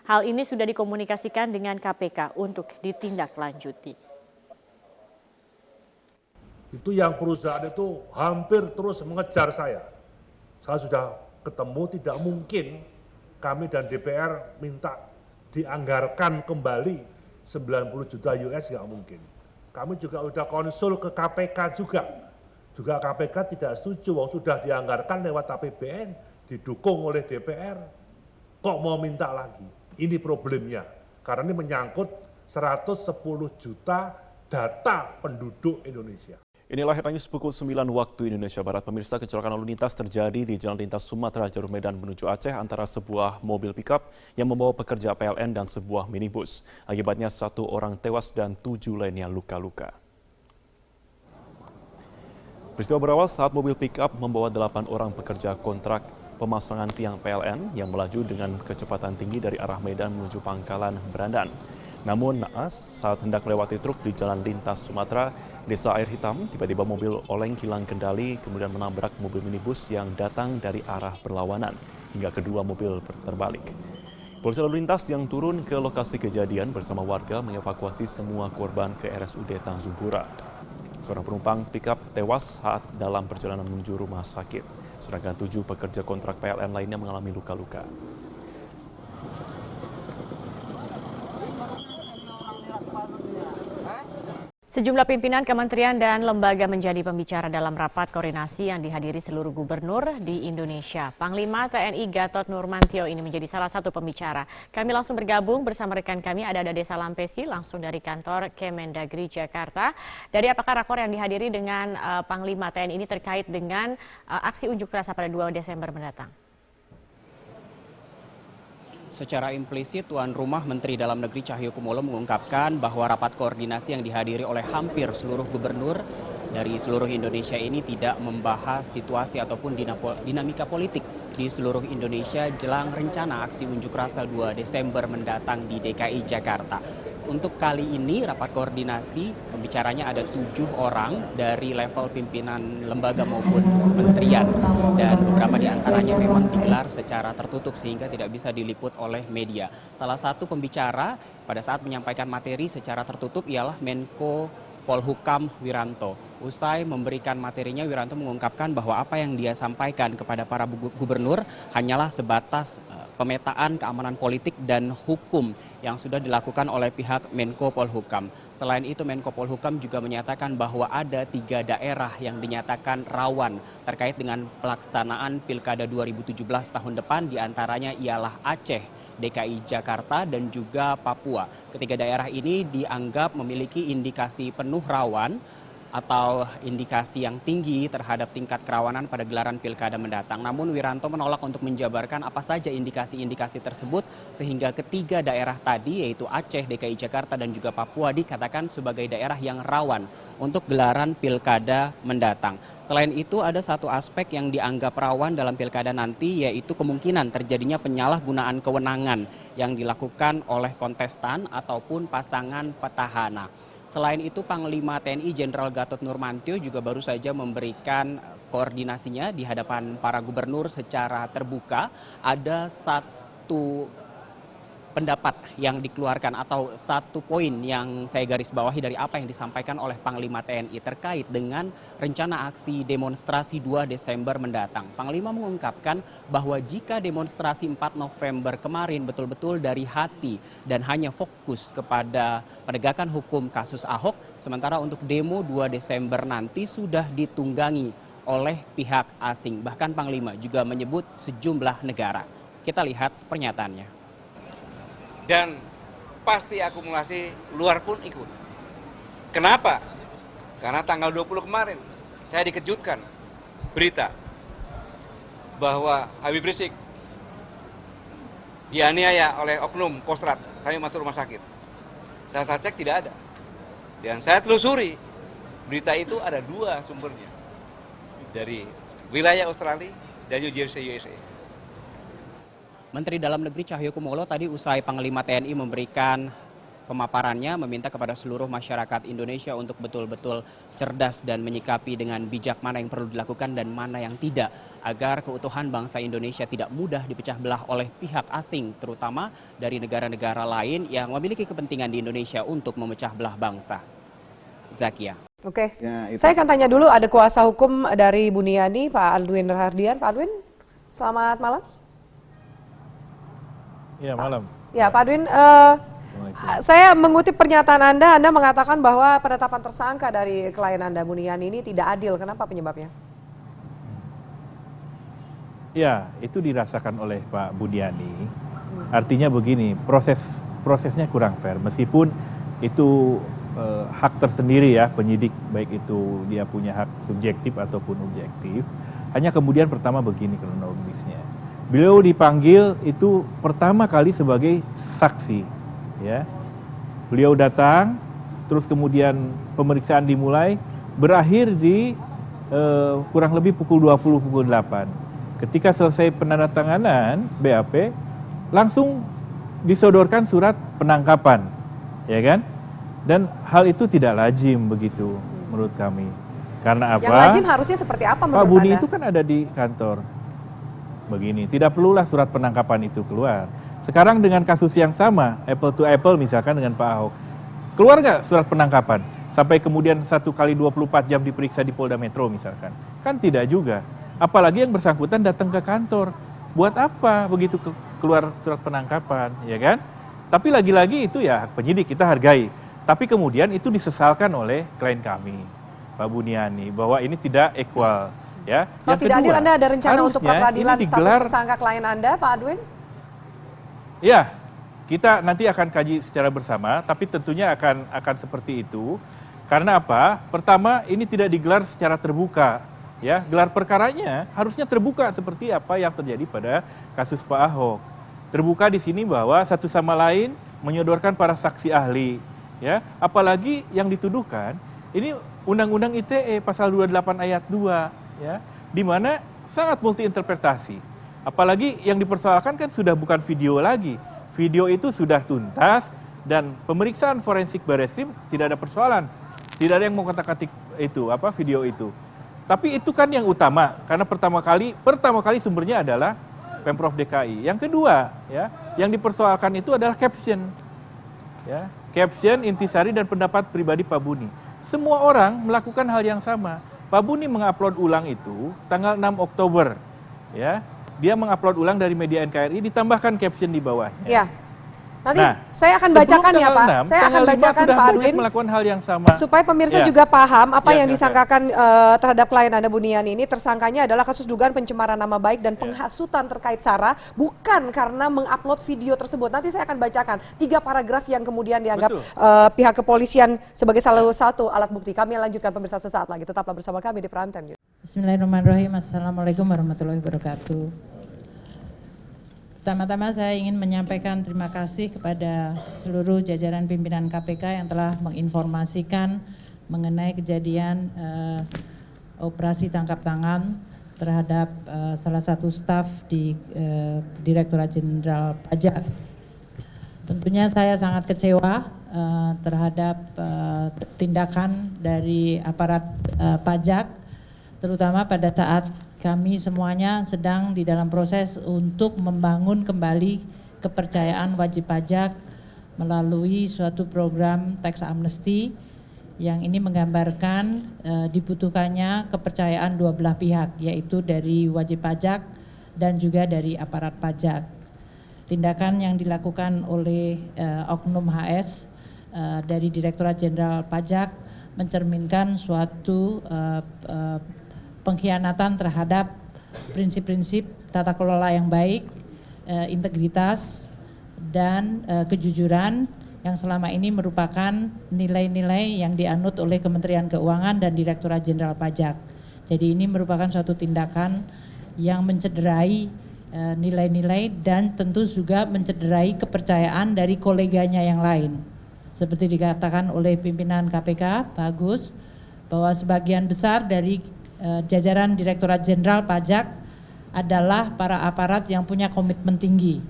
Hal ini sudah dikomunikasikan dengan KPK untuk ditindaklanjuti. Itu yang perusahaan itu hampir terus mengejar saya. Saya sudah ketemu, tidak mungkin kami dan DPR minta dianggarkan kembali 90 juta US, nggak mungkin. Kami juga sudah konsul ke KPK juga KPK tidak setuju, sudah dianggarkan lewat APBN, didukung oleh DPR, kok mau minta lagi? Ini problemnya, karena ini menyangkut 110 juta data penduduk Indonesia. Inilah headline news pukul 9 waktu Indonesia Barat. Pemirsa, kecelakaan lalu lintas terjadi di Jalan Lintas Sumatera jalur Medan menuju Aceh antara sebuah mobil pickup yang membawa pekerja PLN dan sebuah minibus. Akibatnya 1 orang tewas dan 7 lainnya luka-luka. Peristiwa berawal saat mobil pickup membawa 8 orang pekerja kontrak pemasangan tiang PLN yang melaju dengan kecepatan tinggi dari arah Medan menuju Pangkalan Berandan. Namun naas saat hendak melewati truk di Jalan Lintas Sumatera, Desa Air Hitam, tiba-tiba mobil oleng hilang kendali kemudian menabrak mobil minibus yang datang dari arah berlawanan hingga kedua mobil terbalik. Polisi lalu lintas yang turun ke lokasi kejadian bersama warga mengevakuasi semua korban ke RSUD Tanjung Pura. Seorang penumpang pickup tewas saat dalam perjalanan menuju rumah sakit, sedangkan 7 pekerja kontrak PLN lainnya mengalami luka-luka. Sejumlah pimpinan kementerian dan lembaga menjadi pembicara dalam rapat koordinasi yang dihadiri seluruh gubernur di Indonesia. Panglima TNI Gatot Nurmantio ini menjadi salah satu pembicara. Kami langsung bergabung bersama rekan kami ada Desa Lampesi langsung dari kantor Kemendagri Jakarta. Dari apakah rakor yang dihadiri dengan Panglima TNI ini terkait dengan aksi unjuk rasa pada 2 Desember mendatang? Secara implisit, tuan rumah Menteri Dalam Negeri Cahyokumolo mengungkapkan bahwa rapat koordinasi yang dihadiri oleh hampir seluruh gubernur dari seluruh Indonesia ini tidak membahas situasi ataupun dinamika politik di seluruh Indonesia jelang rencana aksi unjuk rasa 2 Desember mendatang di DKI Jakarta. Untuk kali ini rapat koordinasi pembicaranya ada 7 orang dari level pimpinan lembaga maupun kementerian dan beberapa di antaranya memang digelar secara tertutup sehingga tidak bisa diliput oleh media. Salah satu pembicara pada saat menyampaikan materi secara tertutup ialah Menko Polhukam Wiranto. Usai memberikan materinya, Wiranto mengungkapkan bahwa apa yang dia sampaikan kepada para gubernur hanyalah sebatas pemetaan keamanan politik dan hukum yang sudah dilakukan oleh pihak Menko Polhukam. Selain itu, Menko Polhukam juga menyatakan bahwa ada 3 daerah yang dinyatakan rawan terkait dengan pelaksanaan Pilkada 2017 tahun depan, diantaranya ialah Aceh, DKI Jakarta, dan juga Papua. Ketiga daerah ini dianggap memiliki indikasi penuh rawan atau indikasi yang tinggi terhadap tingkat kerawanan pada gelaran pilkada mendatang. Namun Wiranto menolak untuk menjabarkan apa saja indikasi-indikasi tersebut sehingga ketiga daerah tadi yaitu Aceh, DKI Jakarta dan juga Papua dikatakan sebagai daerah yang rawan untuk gelaran pilkada mendatang. Selain itu ada satu aspek yang dianggap rawan dalam pilkada nanti yaitu kemungkinan terjadinya penyalahgunaan kewenangan yang dilakukan oleh kontestan ataupun pasangan petahana. Selain itu, Panglima TNI Jenderal Gatot Nurmantio juga baru saja memberikan koordinasinya di hadapan para gubernur secara terbuka. Ada satu pendapat yang dikeluarkan atau satu poin yang saya garis bawahi dari apa yang disampaikan oleh Panglima TNI terkait dengan rencana aksi demonstrasi 2 Desember mendatang. Panglima mengungkapkan bahwa jika demonstrasi 4 November kemarin betul-betul dari hati dan hanya fokus kepada penegakan hukum kasus Ahok, sementara untuk demo 2 Desember nanti sudah ditunggangi oleh pihak asing. Bahkan Panglima juga menyebut sejumlah negara. Kita lihat pernyataannya. Dan pasti akumulasi luar pun ikut. Kenapa? Karena tanggal 20 kemarin saya dikejutkan berita bahwa Habib Rizik dianiaya oleh oknum Kostrad sampai masuk rumah sakit. Dan saya cek tidak ada. Dan saya telusuri berita itu ada 2 sumbernya. Dari wilayah Australia dan New Jersey, USA. Menteri Dalam Negeri Cahyokumolo tadi usai Panglima TNI memberikan pemaparannya meminta kepada seluruh masyarakat Indonesia untuk betul-betul cerdas dan menyikapi dengan bijak mana yang perlu dilakukan dan mana yang tidak agar keutuhan bangsa Indonesia tidak mudah dipecah belah oleh pihak asing terutama dari negara-negara lain yang memiliki kepentingan di Indonesia untuk memecah belah bangsa. Zakia. Oke, saya akan tanya dulu ada kuasa hukum dari Buniani, Pak Aldwin Rahardian. Pak Aldwin, selamat malam. Ya, malam. Ya, Pak Aldwin, saya mengutip pernyataan Anda mengatakan bahwa penetapan tersangka dari klien Anda, Buniani ini tidak adil. Kenapa penyebabnya? Ya, itu dirasakan oleh Pak Buniani. Artinya begini, prosesnya kurang fair. Meskipun itu hak tersendiri ya penyidik, baik itu dia punya hak subjektif ataupun objektif. Hanya kemudian pertama begini kronologisnya. Beliau dipanggil itu pertama kali sebagai saksi, ya. Beliau datang, terus kemudian pemeriksaan dimulai, berakhir di kurang lebih pukul 20, pukul 8. Ketika selesai penandatanganan BAP, langsung disodorkan surat penangkapan, ya kan? Dan hal itu tidak lazim begitu menurut kami. Karena apa? Yang lazim harusnya seperti apa menurut Pak Buni Anda? itu kan ada di kantor. Begini, tidak perlulah surat penangkapan itu keluar. Sekarang dengan kasus yang sama, apple to apple misalkan dengan Pak Ahok. Keluar nggak surat penangkapan? Sampai kemudian 1 kali 24 jam diperiksa di Polda Metro misalkan. Kan tidak juga. Apalagi yang bersangkutan datang ke kantor. Buat apa begitu keluar surat penangkapan, ya kan? Tapi lagi-lagi itu ya hak penyidik, kita hargai. Tapi kemudian itu disesalkan oleh klien kami, Pak Buniani, bahwa ini tidak equal. Ya. Kalau tidak adil, Anda ada rencana untuk peradilan status tersangka klien Anda, Pak Aldwin? Ya, kita nanti akan kaji secara bersama, tapi tentunya akan seperti itu. Karena apa? Pertama, ini tidak digelar secara terbuka. Ya, gelar perkaranya harusnya terbuka seperti apa yang terjadi pada kasus Pak Ahok. Terbuka di sini bahwa satu sama lain menyodorkan para saksi ahli. Ya, apalagi yang dituduhkan ini Undang-Undang ITE pasal 28 ayat 2. Ya, di mana sangat multi interpretasi. Apalagi yang dipersoalkan kan sudah bukan video lagi. Video itu sudah tuntas dan pemeriksaan forensik Barreskrim tidak ada persoalan. Tidak ada yang mau kata-katik itu video itu. Tapi itu kan yang utama karena pertama kali sumbernya adalah Pemprov DKI. Yang kedua, ya, yang dipersoalkan itu adalah caption. Ya, caption, intisari dan pendapat pribadi Pak Buni. Semua orang melakukan hal yang sama. Pak Buni mengupload ulang itu tanggal 6 Oktober. Ya, dia mengupload ulang dari media NKRI, ditambahkan caption di bawahnya. Ya. Nanti saya akan bacakan ya Pak. Saya akan bacakan Pak Adwin melakukan hal yang sama. Supaya pemirsa juga paham apa yang disangkakan terhadap klien Anda Buniani ini. Tersangkanya adalah kasus dugaan pencemaran nama baik dan penghasutan terkait Sarah, bukan karena mengupload video tersebut. Nanti saya akan bacakan 3 paragraf yang kemudian dianggap pihak kepolisian sebagai salah satu alat bukti. Kami lanjutkan pemirsa sesaat lagi. Tetaplah bersama kami di Prime Time. Bismillahirrahmanirrahim. Assalamualaikum warahmatullahi wabarakatuh. Pertama-tama saya ingin menyampaikan terima kasih kepada seluruh jajaran pimpinan KPK yang telah menginformasikan mengenai kejadian operasi tangkap tangan terhadap salah satu staf di Direktorat Jenderal Pajak. Tentunya saya sangat kecewa terhadap tindakan dari aparat pajak, terutama pada saat kami semuanya sedang di dalam proses untuk membangun kembali kepercayaan wajib pajak melalui suatu program tax amnesty yang ini menggambarkan dibutuhkannya kepercayaan dua belah pihak, yaitu dari wajib pajak dan juga dari aparat pajak. Tindakan yang dilakukan oleh Oknum HS dari Direktorat Jenderal Pajak mencerminkan suatu pengkhianatan terhadap prinsip-prinsip tata kelola yang baik, integritas, dan kejujuran yang selama ini merupakan nilai-nilai yang dianut oleh Kementerian Keuangan dan Direktorat Jenderal Pajak. Jadi ini merupakan suatu tindakan yang mencederai nilai-nilai dan tentu juga mencederai kepercayaan dari koleganya yang lain. Seperti dikatakan oleh pimpinan KPK, Pak Agus, bahwa sebagian besar dari jajaran Direktorat Jenderal Pajak adalah para aparat yang punya komitmen tinggi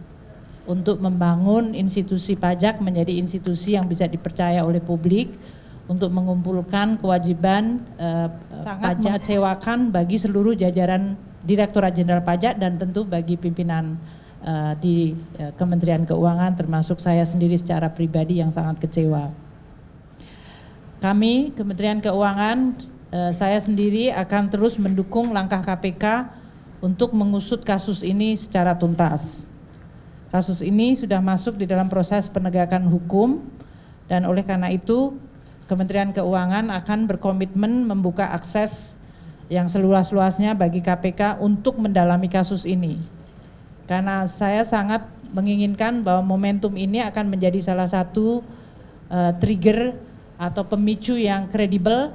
untuk membangun institusi pajak menjadi institusi yang bisa dipercaya oleh publik, untuk mengumpulkan kewajiban sangat mengecewakan bagi seluruh jajaran Direktorat Jenderal Pajak dan tentu bagi pimpinan di Kementerian Keuangan, termasuk saya sendiri secara pribadi yang sangat kecewa. Kami Kementerian Keuangan, saya sendiri akan terus mendukung langkah KPK untuk mengusut kasus ini secara tuntas. Kasus ini sudah masuk di dalam proses penegakan hukum dan oleh karena itu Kementerian Keuangan akan berkomitmen membuka akses yang seluas-luasnya bagi KPK untuk mendalami kasus ini. Karena saya sangat menginginkan bahwa momentum ini akan menjadi salah satu trigger atau pemicu yang kredibel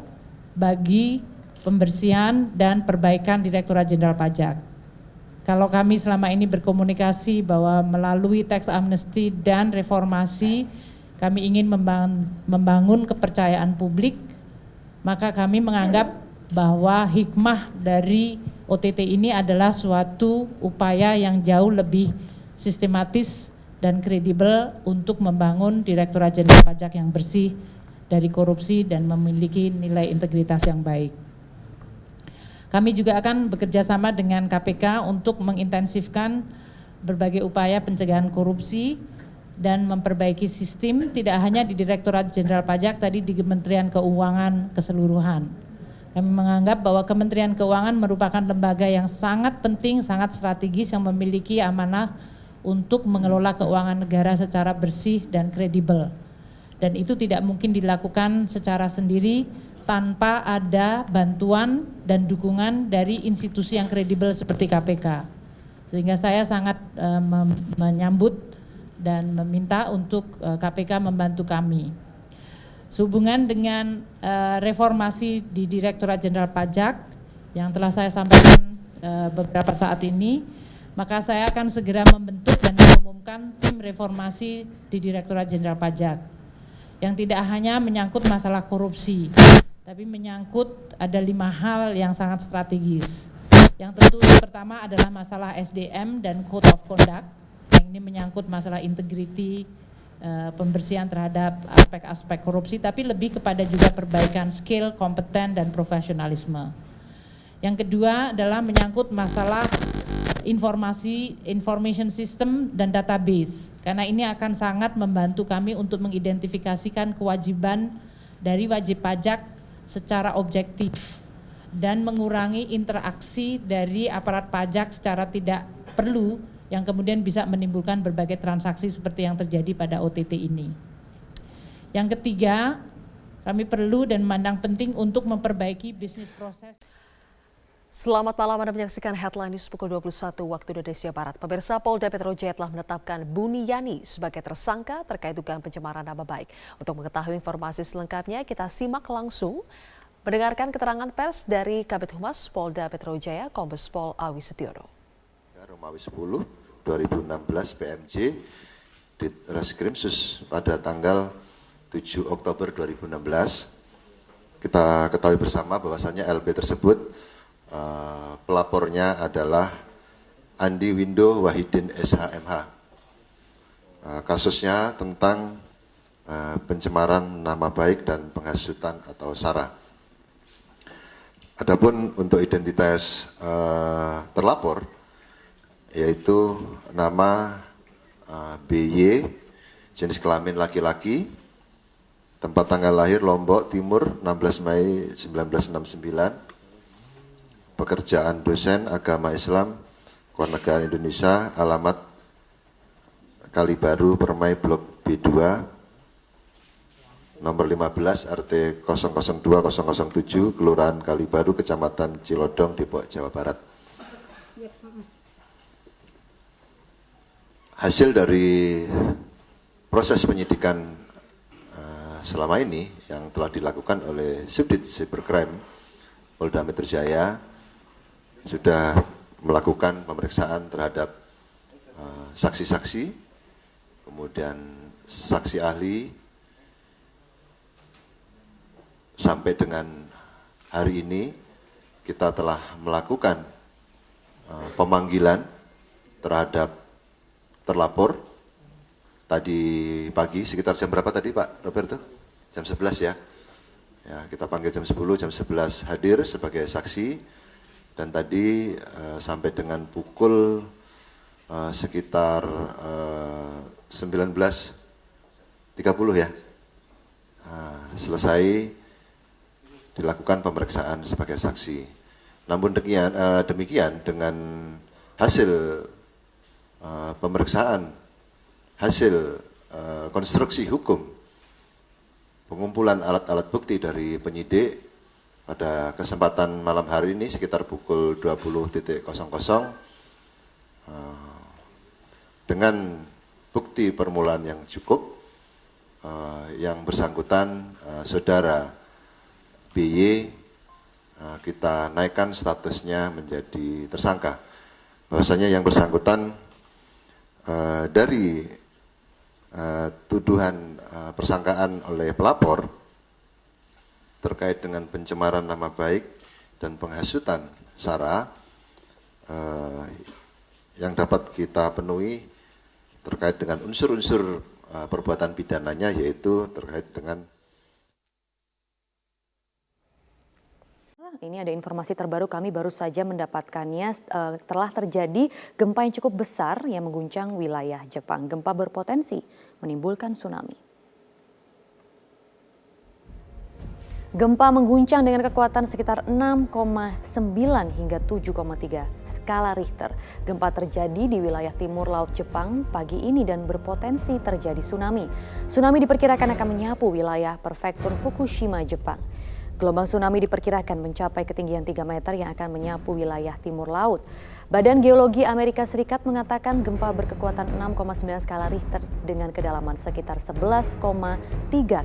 bagi pembersihan dan perbaikan Direktorat Jenderal Pajak. Kalau kami selama ini berkomunikasi bahwa melalui tax amnesty dan reformasi kami ingin membangun kepercayaan publik, maka kami menganggap bahwa hikmah dari OTT ini adalah suatu upaya yang jauh lebih sistematis dan kredibel untuk membangun Direktorat Jenderal Pajak yang bersih dari korupsi dan memiliki nilai integritas yang baik. Kami juga akan bekerja sama dengan KPK untuk mengintensifkan berbagai upaya pencegahan korupsi dan memperbaiki sistem tidak hanya di Direktorat Jenderal Pajak, tadi di Kementerian Keuangan keseluruhan. Kami menganggap bahwa Kementerian Keuangan merupakan lembaga yang sangat penting, sangat strategis yang memiliki amanah untuk mengelola keuangan negara secara bersih dan kredibel. Dan itu tidak mungkin dilakukan secara sendiri tanpa ada bantuan dan dukungan dari institusi yang kredibel seperti KPK. Sehingga saya sangat menyambut dan meminta untuk KPK membantu kami. Sehubungan dengan reformasi di Direktorat Jenderal Pajak yang telah saya sampaikan beberapa saat ini, maka saya akan segera membentuk dan mengumumkan tim reformasi di Direktorat Jenderal Pajak yang tidak hanya menyangkut masalah korupsi, tapi menyangkut ada 5 hal yang sangat strategis. Yang tentu pertama adalah masalah SDM dan Code of Conduct, yang ini menyangkut masalah integriti, pembersihan terhadap aspek-aspek korupsi, tapi lebih kepada juga perbaikan skill, kompeten, dan profesionalisme. Yang kedua adalah menyangkut masalah information system dan database, karena ini akan sangat membantu kami untuk mengidentifikasikan kewajiban dari wajib pajak secara objektif dan mengurangi interaksi dari aparat pajak secara tidak perlu yang kemudian bisa menimbulkan berbagai transaksi seperti yang terjadi pada OTT ini. Yang ketiga, kami perlu dan memandang penting untuk memperbaiki bisnis proses. Selamat malam, Anda menyaksikan Headline News pukul 21 waktu Indonesia Barat. Pemirsa, Polda Metro Jaya telah menetapkan Buniyani sebagai tersangka terkait dugaan pencemaran nama baik. Untuk mengetahui informasi selengkapnya, kita simak langsung mendengarkan keterangan pers dari Kabid Humas Polda Metro Jaya, Kombes Pol Awi Setiono. Romawi 10 2016 PMJ di Reskrim Sus pada tanggal 7 Oktober 2016. Kita ketahui bersama bahwasannya LB tersebut pelapornya adalah Andi Windo Wahidin SHMH. Kasusnya tentang pencemaran nama baik dan penghasutan atau SARA. Adapun untuk identitas terlapor, yaitu nama BY, jenis kelamin laki-laki, tempat tanggal lahir Lombok Timur 16 Mei 1969, pekerjaan dosen agama Islam, Kewarganegaraan Indonesia, alamat Kalibaru, Permai, Blok B2, nomor 15, RT 002007, Kelurahan Kalibaru, Kecamatan Cilodong, Depok, Jawa Barat. Hasil dari proses penyidikan selama ini yang telah dilakukan oleh Subdit Cybercrime Polda Metro Jaya sudah melakukan pemeriksaan terhadap saksi-saksi, kemudian saksi ahli, sampai dengan hari ini kita telah melakukan pemanggilan terhadap terlapor. Tadi pagi sekitar jam berapa tadi Pak Roberto? Jam 11 ya. Ya, kita panggil jam 10, jam 11 hadir sebagai saksi. Dan tadi sampai dengan pukul sekitar 19.30 ya, selesai dilakukan pemeriksaan sebagai saksi. Namun demikian dengan hasil pemeriksaan, hasil konstruksi hukum, pengumpulan alat-alat bukti dari penyidik, pada kesempatan malam hari ini sekitar pukul 20.00 dengan bukti permulaan yang cukup, yang bersangkutan saudara BY kita naikkan statusnya menjadi tersangka. Bahwasanya yang bersangkutan dari tuduhan persangkaan oleh pelapor terkait dengan pencemaran nama baik dan penghasutan SARA yang dapat kita penuhi terkait dengan unsur-unsur perbuatan pidananya, yaitu terkait dengan Ini ada informasi terbaru, kami baru saja mendapatkannya. Telah terjadi gempa yang cukup besar yang mengguncang wilayah Jepang. Gempa berpotensi menimbulkan tsunami. Gempa mengguncang dengan kekuatan sekitar 6,9 hingga 7,3 skala Richter. Gempa terjadi di wilayah timur laut Jepang pagi ini dan berpotensi terjadi tsunami. Tsunami diperkirakan akan menyapu wilayah prefektur Fukushima, Jepang. Gelombang tsunami diperkirakan mencapai ketinggian 3 meter yang akan menyapu wilayah timur laut. Badan Geologi Amerika Serikat mengatakan gempa berkekuatan 6,9 skala Richter dengan kedalaman sekitar 11,3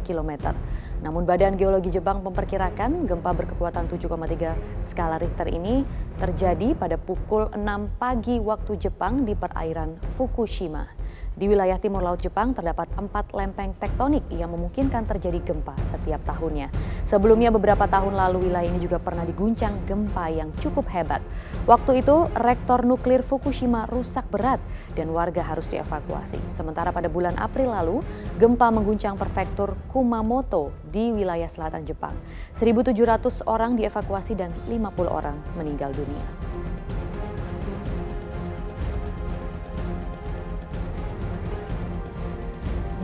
km. Namun Badan Geologi Jepang memperkirakan gempa berkekuatan 7,3 skala Richter ini terjadi pada pukul 6 pagi waktu Jepang di perairan Fukushima. Di wilayah timur laut Jepang terdapat 4 lempeng tektonik yang memungkinkan terjadi gempa setiap tahunnya. Sebelumnya beberapa tahun lalu wilayah ini juga pernah diguncang gempa yang cukup hebat. Waktu itu reaktor nuklir Fukushima rusak berat dan warga harus dievakuasi. Sementara pada bulan April lalu gempa mengguncang prefektur Kumamoto di wilayah selatan Jepang. 1.700 orang dievakuasi dan 50 orang meninggal dunia.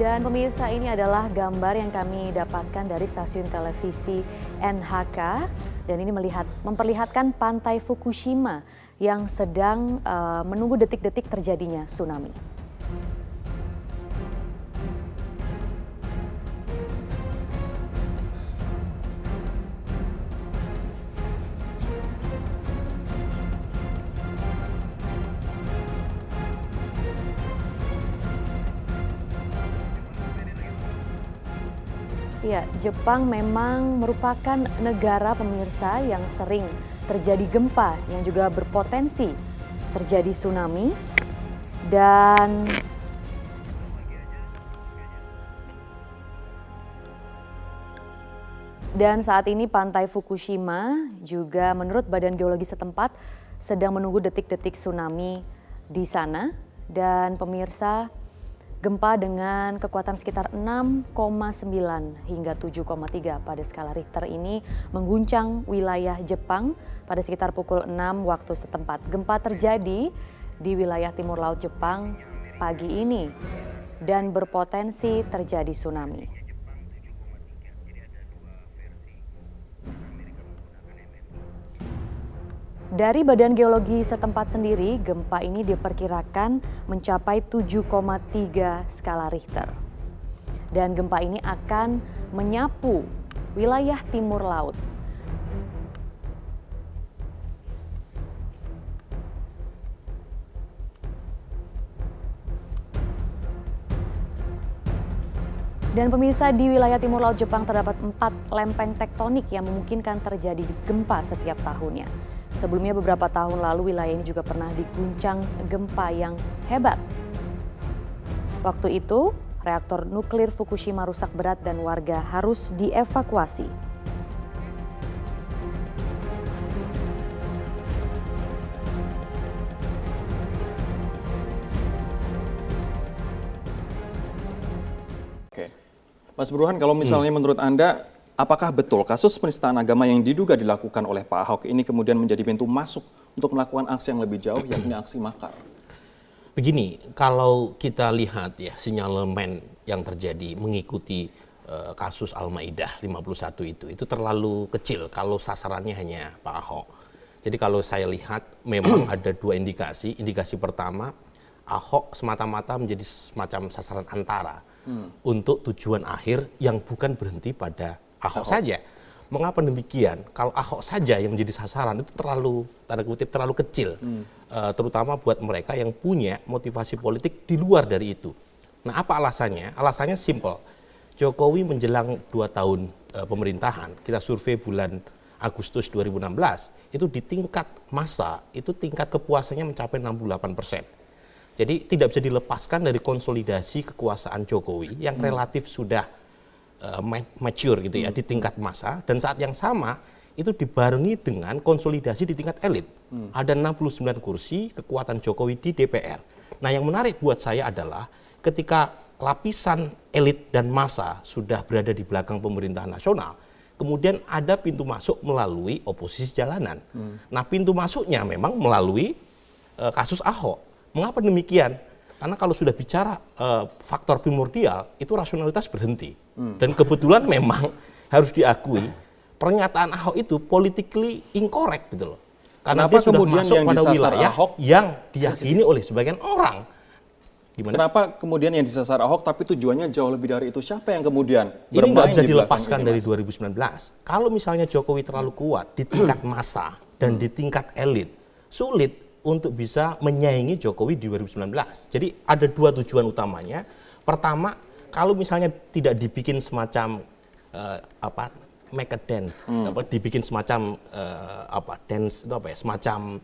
Dan pemirsa, ini adalah gambar yang kami dapatkan dari stasiun televisi NHK dan ini memperlihatkan pantai Fukushima yang sedang menunggu detik-detik terjadinya tsunami. Ya, Jepang memang merupakan negara pemirsa yang sering terjadi gempa yang juga berpotensi terjadi tsunami dan saat ini pantai Fukushima juga menurut Badan Geologi setempat sedang menunggu detik-detik tsunami di sana. Dan pemirsa, gempa dengan kekuatan sekitar 6,9 hingga 7,3 pada skala Richter ini mengguncang wilayah Jepang pada sekitar pukul 6 waktu setempat. Gempa terjadi di wilayah timur laut Jepang pagi ini dan berpotensi terjadi tsunami. Dari Badan Geologi setempat sendiri, gempa ini diperkirakan mencapai 7,3 skala Richter. Dan gempa ini akan menyapu wilayah timur laut. Dan pemirsa, di wilayah timur laut Jepang terdapat 4 lempeng tektonik yang memungkinkan terjadi gempa setiap tahunnya. Sebelumnya beberapa tahun lalu wilayah ini juga pernah diguncang gempa yang hebat. Waktu itu reaktor nuklir Fukushima rusak berat dan warga harus dievakuasi. Oke, Mas Burhan, kalau misalnya menurut Anda, apakah betul kasus penistaan agama yang diduga dilakukan oleh Pak Ahok ini kemudian menjadi pintu masuk untuk melakukan aksi yang lebih jauh, yakni aksi makar? Begini, kalau kita lihat ya sinyalemen yang terjadi mengikuti kasus Al-Maidah 51 itu terlalu kecil kalau sasarannya hanya Pak Ahok. Jadi kalau saya lihat memang ada 2 indikasi. Indikasi pertama, Ahok semata-mata menjadi semacam sasaran antara untuk tujuan akhir yang bukan berhenti pada Ahok saja. Mengapa demikian? Kalau Ahok saja yang menjadi sasaran itu terlalu, tanda kutip, terlalu kecil. Terutama buat mereka yang punya motivasi politik di luar dari itu. Nah, apa alasannya? Alasannya simple. Jokowi menjelang 2 tahun pemerintahan, kita survei bulan Agustus 2016, itu di tingkat massa, itu tingkat kepuasannya mencapai 68%. Jadi tidak bisa dilepaskan dari konsolidasi kekuasaan Jokowi yang relatif sudah mature gitu ya di tingkat massa, dan saat yang sama itu dibarengi dengan konsolidasi di tingkat elit. Ada 69 kursi kekuatan Jokowi di DPR. Nah, yang menarik buat saya adalah ketika lapisan elit dan massa sudah berada di belakang pemerintahan nasional, kemudian ada pintu masuk melalui oposisi jalanan. Nah, pintu masuknya memang melalui kasus Ahok. Mengapa demikian? Karena kalau sudah bicara faktor primordial, itu rasionalitas berhenti. Dan kebetulan memang harus diakui, pernyataan Ahok itu politically incorrect gitu loh. Karena dia sudah masuk pada wilayah Ahok yang diyakini oleh sebagian orang. Gimana? Kenapa kemudian yang disasar Ahok tapi tujuannya jauh lebih dari itu? Siapa yang kemudian ini nggak bisa dilepaskan dari 2019. Kalau misalnya Jokowi terlalu kuat di tingkat massa dan di tingkat elit, sulit untuk bisa menyaingi Jokowi di 2019. Jadi ada 2 tujuan utamanya. Pertama, kalau misalnya tidak dibikin semacam make a dance, dibikin semacam dance itu semacam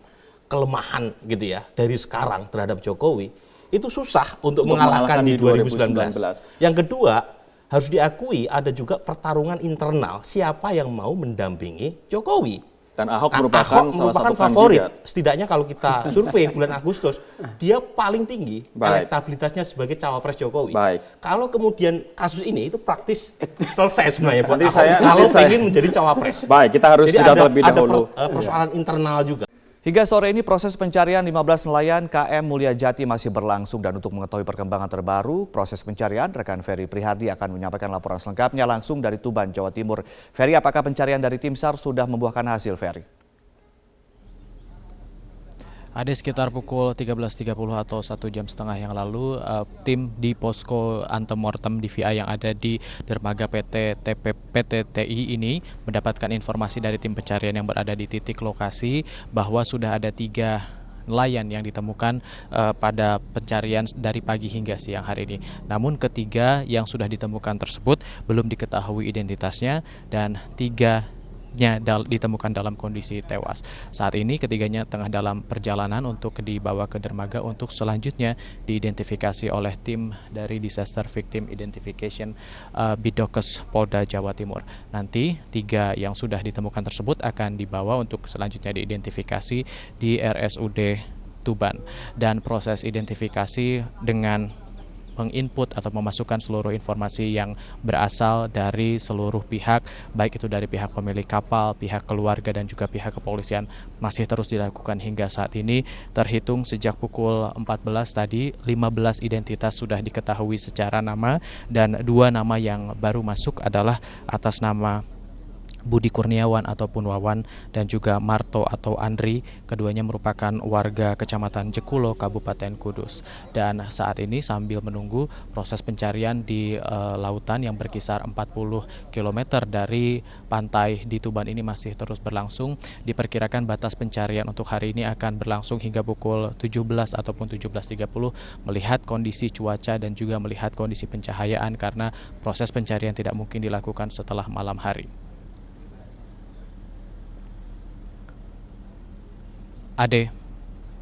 kelemahan gitu ya dari sekarang terhadap Jokowi, itu susah untuk mengalahkan di 2019. Yang kedua, harus diakui ada juga pertarungan internal siapa yang mau mendampingi Jokowi. Dan Ahok merupakan salah satu favorit. Kandidat. Setidaknya kalau kita survei bulan Agustus, dia paling tinggi elektabilitasnya sebagai cawapres Jokowi. Kalau kemudian kasus ini itu praktis selesai sebenarnya buat Ahok kalau ingin menjadi cawapres. Baik, kita harus jeda terlebih dahulu. Ada persoalan internal juga. Hingga sore ini proses pencarian 15 nelayan KM Mulia Jati masih berlangsung, dan untuk mengetahui perkembangan terbaru proses pencarian, rekan Ferry Prihardi akan menyampaikan laporan selengkapnya langsung dari Tuban, Jawa Timur. Ferry, apakah pencarian dari tim SAR sudah membuahkan hasil, Ferry? Ada sekitar pukul 13.30 atau 1 jam setengah yang lalu, tim di posko antemortem DVI yang ada di dermaga PTTI ini mendapatkan informasi dari tim pencarian yang berada di titik lokasi bahwa sudah ada 3 nelayan yang ditemukan pada pencarian dari pagi hingga siang hari ini. Namun ketiga yang sudah ditemukan tersebut belum diketahui identitasnya dan 3 ditemukan dalam kondisi tewas. Saat ini ketiganya tengah dalam perjalanan untuk dibawa ke dermaga untuk selanjutnya diidentifikasi oleh tim dari Disaster Victim Identification Bidokes Polda Jawa Timur. Nanti 3 yang sudah ditemukan tersebut akan dibawa untuk selanjutnya diidentifikasi di RSUD Tuban. Dan proses identifikasi dengan menginput atau memasukkan seluruh informasi yang berasal dari seluruh pihak, baik itu dari pihak pemilik kapal, pihak keluarga, dan juga pihak kepolisian masih terus dilakukan hingga saat ini. Terhitung sejak pukul 14 tadi, 15 identitas sudah diketahui secara nama dan 2 nama yang baru masuk adalah atas nama Budi Kurniawan ataupun Wawan dan juga Marto atau Andri. Keduanya merupakan warga Kecamatan Jekulo, Kabupaten Kudus. Dan saat ini sambil menunggu proses pencarian di lautan yang berkisar 40 km dari pantai di Tuban ini masih terus berlangsung. Diperkirakan batas pencarian untuk hari ini akan berlangsung hingga pukul 17 ataupun 17.30 melihat kondisi cuaca dan juga melihat kondisi pencahayaan karena proses pencarian tidak mungkin dilakukan setelah malam hari. Ade.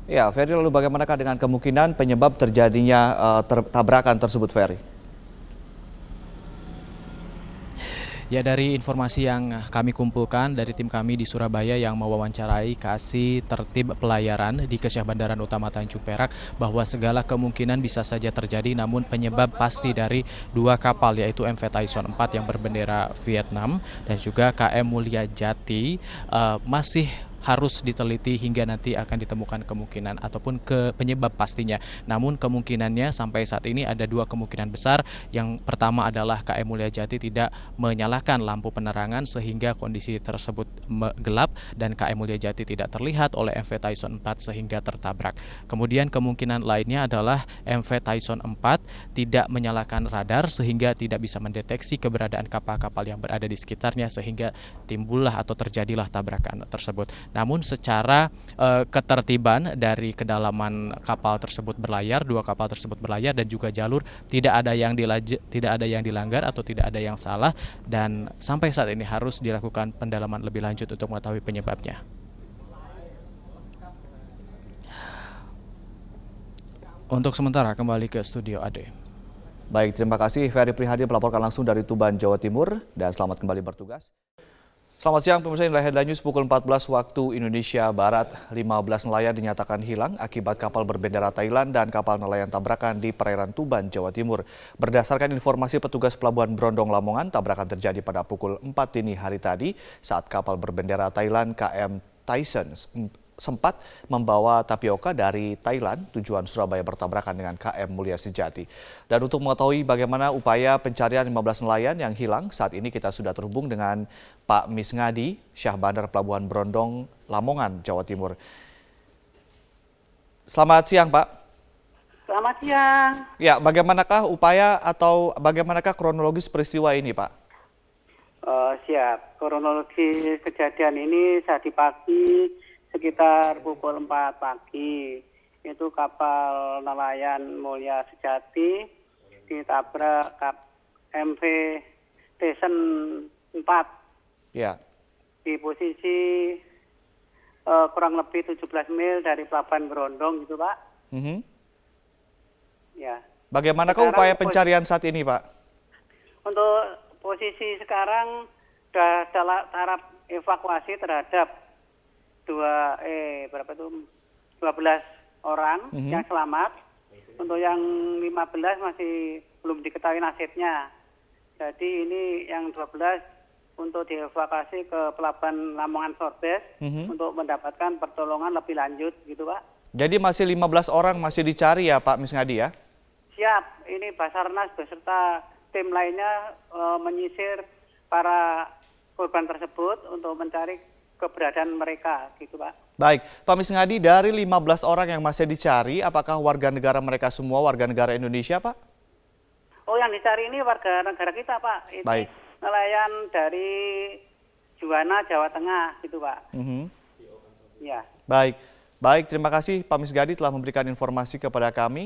Ya, Ferry, lalu bagaimanakah dengan kemungkinan penyebab terjadinya tabrakan tersebut, Ferry? Ya, dari informasi yang kami kumpulkan dari tim kami di Surabaya yang mewawancarai Kasih Tertib Pelayaran di Kesyah Bandaran Utama Tanjung Perak bahwa segala kemungkinan bisa saja terjadi, namun penyebab pasti dari 2 kapal yaitu MV Tyson 4 yang berbendera Vietnam dan juga KM Mulia Jati masih harus diteliti hingga nanti akan ditemukan kemungkinan ataupun penyebab pastinya. Namun kemungkinannya sampai saat ini ada 2 kemungkinan besar. Yang pertama adalah KM Mulia Jati tidak menyalakan lampu penerangan sehingga kondisi tersebut gelap dan KM Mulia Jati tidak terlihat oleh MV Tyson 4 sehingga tertabrak. Kemudian kemungkinan lainnya adalah MV Tyson 4 tidak menyalakan radar sehingga tidak bisa mendeteksi keberadaan kapal-kapal yang berada di sekitarnya sehingga timbullah atau terjadilah tabrakan tersebut. Namun secara ketertiban dari kedalaman kapal tersebut berlayar, 2 kapal tersebut berlayar dan juga jalur tidak ada yang dilanggar atau tidak ada yang salah dan sampai saat ini harus dilakukan pendalaman lebih lanjut untuk mengetahui penyebabnya. Untuk sementara kembali ke studio Ade. Baik, terima kasih Ferry Prihadi melaporkan langsung dari Tuban, Jawa Timur dan selamat kembali bertugas. Selamat siang pemirsa, inilah Headline News pukul 14 waktu Indonesia Barat. 15 nelayan dinyatakan hilang akibat kapal berbendera Thailand dan kapal nelayan tabrakan di perairan Tuban, Jawa Timur. Berdasarkan informasi petugas Pelabuhan Brondong Lamongan, tabrakan terjadi pada pukul 4 dini hari tadi saat kapal berbendera Thailand KM Tyson sempat membawa tapioka dari Thailand tujuan Surabaya bertabrakan dengan KM Mulia Sejati. Dan untuk mengetahui bagaimana upaya pencarian 15 nelayan yang hilang, saat ini kita sudah terhubung dengan Pak Misngadi, Syah Bandar Pelabuhan Brondong, Lamongan, Jawa Timur. Selamat siang, Pak. Selamat siang. Ya, bagaimanakah upaya atau bagaimanakah kronologis peristiwa ini, Pak? Siap. Kronologi kejadian ini saat di pagi sekitar pukul 4 pagi. Itu kapal nelayan Mulia Sejati ditabrak MV Tyson 4. Ya. Di posisi kurang lebih 17 mil dari Pelabuhan Brondong gitu, Pak. Ya. Bagaimanakah upaya pencarian saat ini, Pak? Untuk posisi sekarang sudah tahap evakuasi terhadap 12 orang yang selamat. Untuk yang 15 masih belum diketahui nasibnya. Jadi ini yang 12 untuk dievakuasi ke Pelabuhan Lamongan Sorbes untuk mendapatkan pertolongan lebih lanjut gitu, Pak. Jadi masih 15 orang masih dicari ya Pak Misngadi ya? Siap, ini Basarnas beserta tim lainnya menyisir para korban tersebut untuk mencari keberadaan mereka gitu Pak. Baik, Pak Misngadi, dari 15 orang yang masih dicari, apakah warga negara mereka semua warga negara Indonesia, Pak? Oh, yang dicari ini warga negara kita, Pak. Ini Baik. nelayan dari Juwana, Jawa Tengah, gitu, Pak. Ya. Baik, terima kasih Pak Misgadi telah memberikan informasi kepada kami.